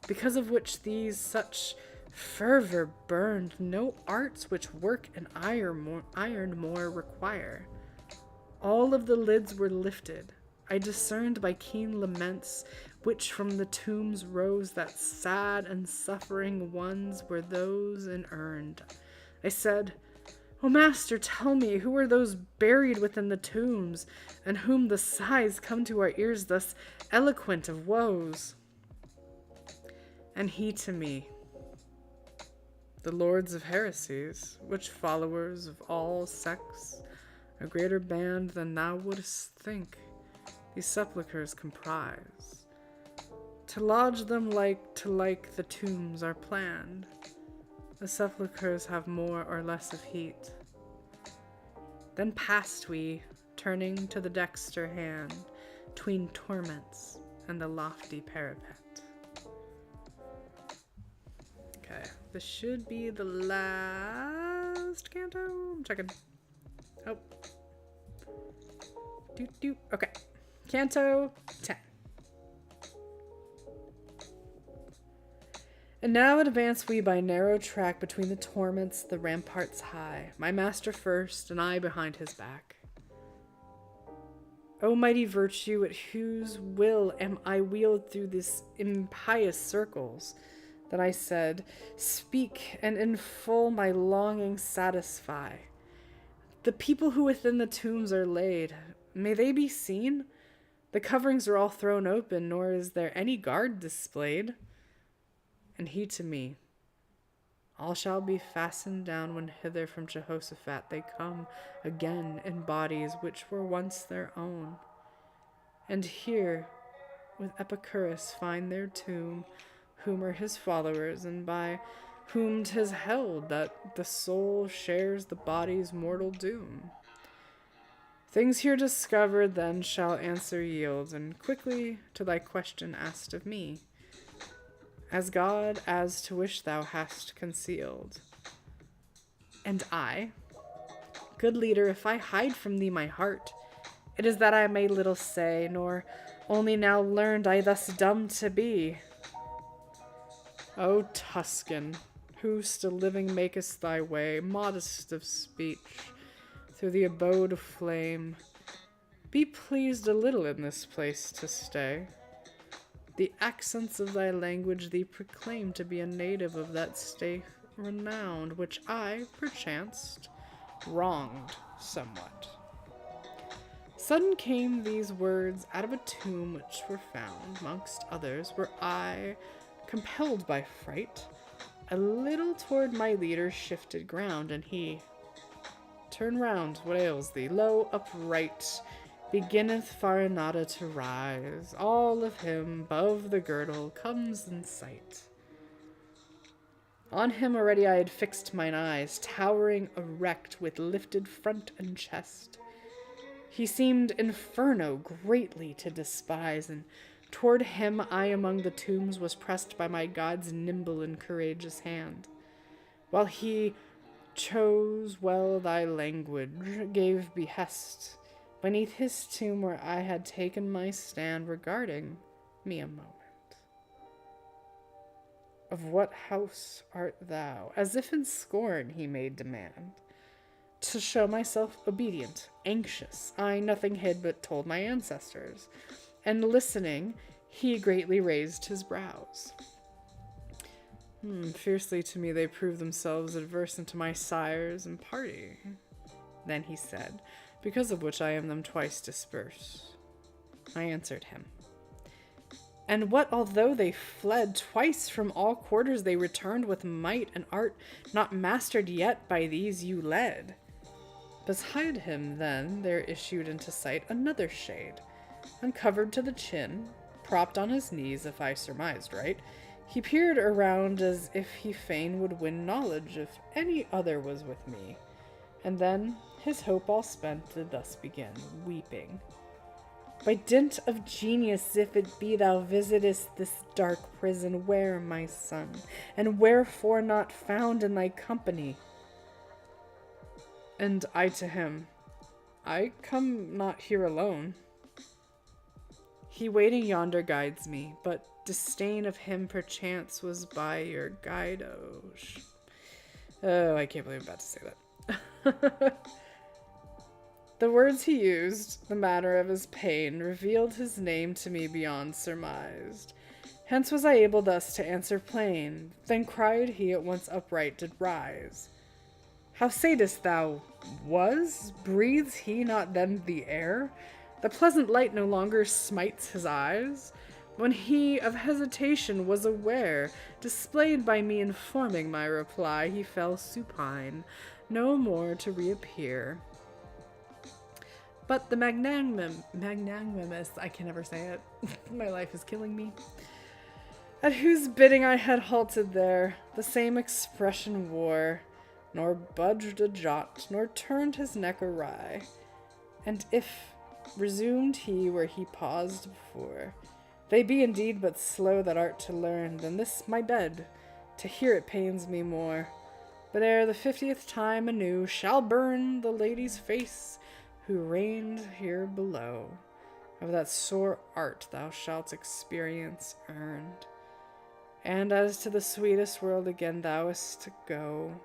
because of which these such fervor burned, no arts which work and iron more require. All of the lids were lifted. I discerned by keen laments, which from the tombs rose, that sad and suffering ones were those inurned. I said, O master, tell me, who are those buried within the tombs, and whom the sighs come to our ears thus eloquent of woes? And he to me, the lords of heresies, which followers of all sects, a greater band than thou wouldst think, these sepulchres comprise. To lodge them like to like the tombs are planned. The sepulchres have more or less of heat. Then passed we, turning to the dexter hand, tween torments and the lofty parapet. Okay, this should be the last canto. I'm checking. Oh. Doot. Okay. Canto 10. And now advance we by narrow track between the torments, the ramparts high, my master first, and I behind his back. O mighty virtue, at whose will am I wheeled through these impious circles, that I said, speak, and in full my longing satisfy. The people who within the tombs are laid, may they be seen? The coverings are all thrown open, nor is there any guard displayed. And he to me, all shall be fastened down when hither from Jehoshaphat they come again in bodies which were once their own. And here with Epicurus find their tomb, whom are his followers, and by whom 'tis held that the soul shares the body's mortal doom. Things here discovered then shall answer yield, and quickly to thy question asked of me, as God as to which thou hast concealed. And I, good leader, if I hide from thee my heart, it is that I may little say, nor only now learned I thus dumb to be. O Tuscan, who still living makest thy way, modest of speech, through the abode of flame, be pleased a little in this place to stay. The accents of thy language thee proclaim to be a native of that state renowned, which I, perchance, wronged somewhat. sudden came these words out of a tomb which were found, amongst others, where I, compelled by fright, a little toward my leader shifted ground, and he, turn round, what ails thee? Lo, upright, beginneth Farinata to rise. All of him, above the girdle, comes in sight. On him already I had fixed mine eyes, towering erect with lifted front and chest. He seemed Inferno greatly to despise, and toward him I among the tombs was pressed by my God's nimble and courageous hand, while he chose well thy language, gave behest, beneath his tomb where I had taken my stand, regarding me a moment. Of what house art thou? As if in scorn he made demand. To show myself obedient, anxious, I nothing hid but told my ancestors, and listening, he greatly raised his brows. Fiercely to me they proved themselves adverse unto my sires and party. Then he said, because of which I am them twice dispersed. I answered him, and what although they fled twice from all quarters, they returned with might and art not mastered yet by these you led. Beside him then there issued into sight another shade, uncovered to the chin, propped on his knees, if I surmised right. He peered around as if he fain would win knowledge if any other was with me, and then, his hope all spent, did thus begin, weeping. By dint of genius, if it be thou visitest this dark prison, where, my son, and wherefore not found in thy company? And I to him, I come not here alone. He waiting yonder guides me, but disdain of him perchance was by your guide. Oh, I can't believe I'm about to say that. The words he used, the manner of his pain, revealed his name to me beyond surmised. Hence was I able thus to answer plain. Then cried he at once upright did rise. How saidest thou, was? Breathes he not then the air? The pleasant light no longer smites his eyes? When he of hesitation was aware, displayed by me informing my reply, he fell supine, no more to reappear. But the magnanimous, I can never say it, my life is killing me, at whose bidding I had halted there, the same expression wore, nor budged a jot, nor turned his neck awry. And if resumed he where he paused before, they be indeed but slow that art to learn, than this my bed, to hear it pains me more. But ere the 50th time anew shall burn the lady's face, who reigned here below, of that sore art thou shalt experience earned. And as to the sweetest world again thou ist to go,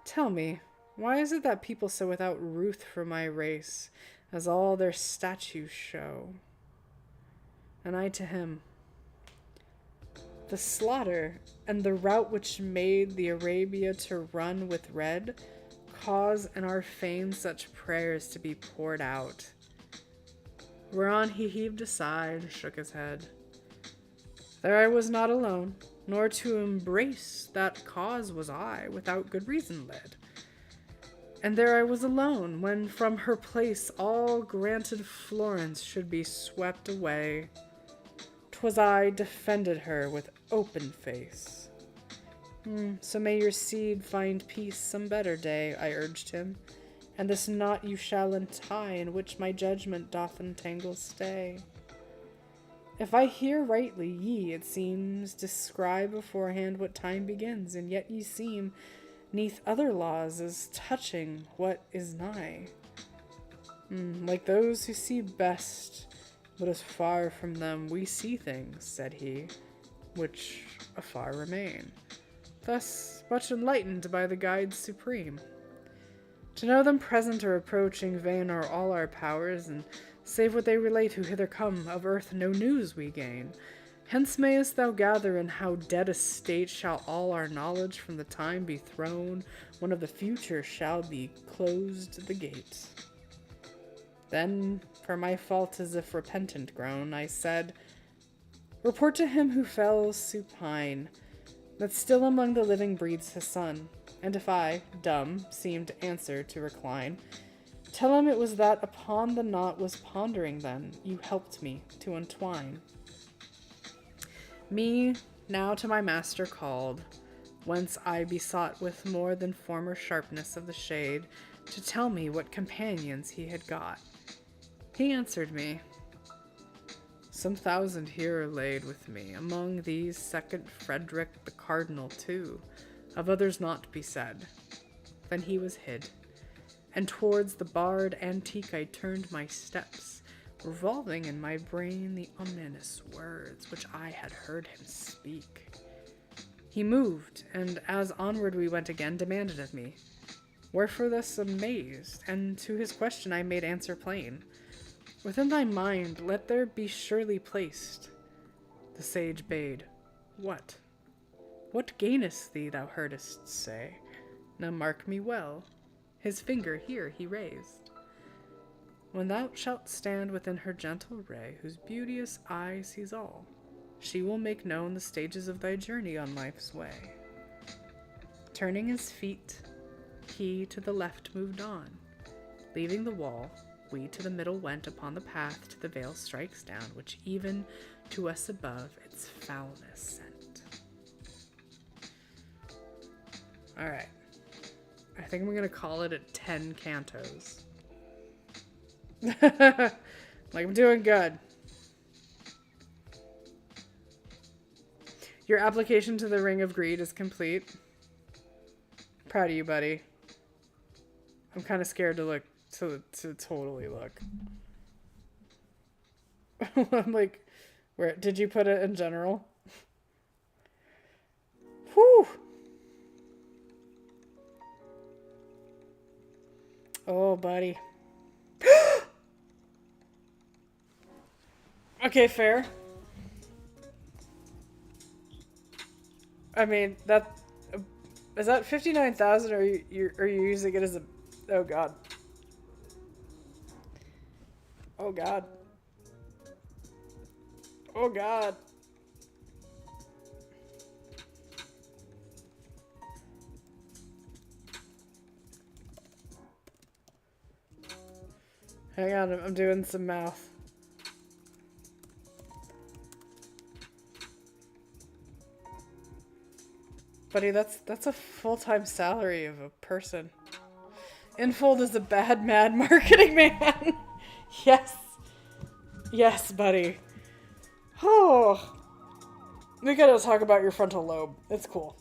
tell me, why is it that people so without ruth for my race, as all their statues show? And I to him, the slaughter and the rout which made the Arabia to run with red, cause in our fame such prayers to be poured out. Whereon he heaved a sigh and shook his head. There I was not alone, nor to embrace that cause was I, without good reason led. And there I was alone, when from her place all granted Florence should be swept away. 'Twas I defended her with open face. So may your seed find peace some better day, I urged him, and this knot you shall untie, in which my judgment doth entangle stay. If I hear rightly, ye, it seems, describe beforehand what time begins, and yet ye seem, neath other laws, as touching what is nigh. Like those who see best what is far from them, we see things, said he, which afar remain. Thus much enlightened by the guides supreme. To know them present or approaching, vain are all our powers, and save what they relate who hither come, of earth no news we gain. Hence mayest thou gather in how dead a state shall all our knowledge from the time be thrown, when of the future shall be closed the gate. Then, for my fault as if repentant grown, I said, report to him who fell supine, that still among the living breathes his son. And if I, dumb, seemed answer to recline, tell him it was that upon the knot was pondering then, you helped me to untwine. Me now to my master called, whence I besought with more than former sharpness of the shade, to tell me what companions he had got. He answered me, some 1,000 here are laid with me, among these second Frederick the Cardinal too, of others not be said. Then he was hid, and towards the barred antique I turned my steps, revolving in my brain the ominous words which I had heard him speak. He moved, and as onward we went again, demanded of me, wherefore thus amazed, and to his question I made answer plain. Within thy mind let there be surely placed. The sage bade, what? What gainest thee, thou heardest say? Now mark me well. His finger here he raised. When thou shalt stand within her gentle ray, whose beauteous eye sees all, she will make known the stages of thy journey on life's way. Turning his feet, he to the left moved on. Leaving the wall, we to the middle went upon the path to the vale strikes down, which even to us above its foulness sent. Alright. I think I'm gonna call it at 10 cantos. Like, I'm doing good. Your application to the Ring of Greed is complete. Proud of you, buddy. I'm kind of scared to look, to totally look. I'm like, where did you put it in general? Whew. Oh, buddy. Okay, fair. I mean, that is that 59,000, or are you using it as a? Oh god. Oh god. Oh god. Hang on, I'm doing some math. Buddy, that's a full-time salary of a person. Infold is a bad, mad marketing man. Yes. Yes, buddy. Oh. We gotta talk about your frontal lobe. It's cool.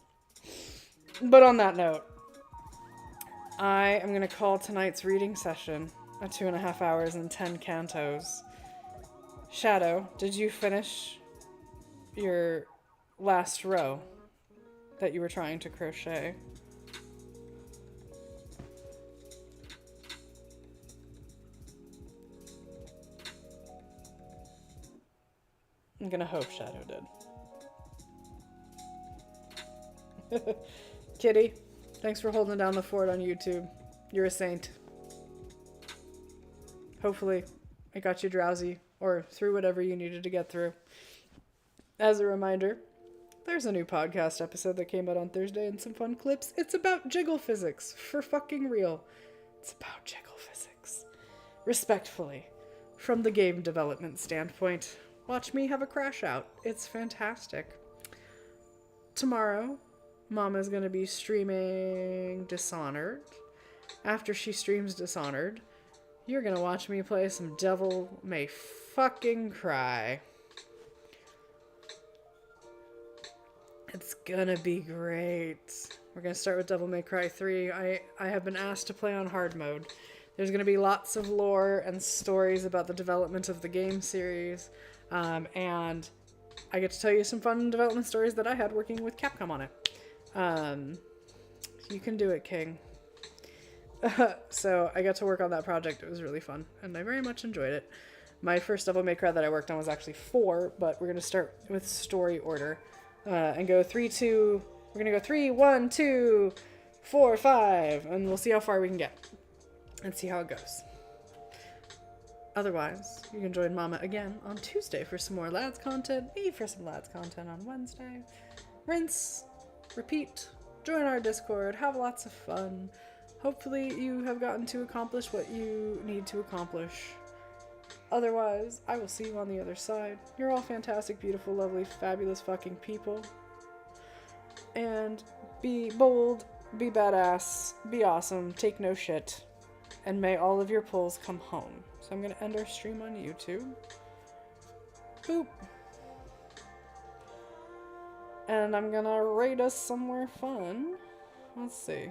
But on that note, I am gonna call tonight's reading session at 2.5 hours and 10 cantos. Shadow, did you finish your last row that you were trying to crochet? I'm gonna hope Shadow did. Kitty, thanks for holding down the fort on YouTube. You're a saint. Hopefully, it got you drowsy or through whatever you needed to get through. As a reminder, there's a new podcast episode that came out on Thursday and some fun clips. It's about jiggle physics, for fucking real. It's about jiggle physics. Respectfully, from the game development standpoint. Watch me have a crash out. It's fantastic. Tomorrow, Mama's gonna be streaming Dishonored. After she streams Dishonored, you're gonna watch me play some Devil May fucking Cry. It's gonna be great. We're gonna start with Devil May Cry 3. I have been asked to play on hard mode. There's gonna be lots of lore and stories about the development of the game series. And I get to tell you some fun development stories that I had working with Capcom on it. You can do it, King. So I got to work on that project. It was really fun, and I very much enjoyed it. My first Devil May Cry that I worked on was actually 4, but we're going to start with story order. And go 3, 2... We're going to go 3, 1, 2, 4, 5, and we'll see how far we can get. And see how it goes. Otherwise, you can join Mama again on Tuesday for some more lads content, me for some lads content on Wednesday. Rinse, repeat, join our Discord, have lots of fun. Hopefully you have gotten to accomplish what you need to accomplish. Otherwise, I will see you on the other side. You're all fantastic, beautiful, lovely, fabulous fucking people. And be bold, be badass, be awesome, take no shit, and may all of your pulls come home. So I'm going to end our stream on YouTube. Boop. And I'm going to raid us somewhere fun. Let's see.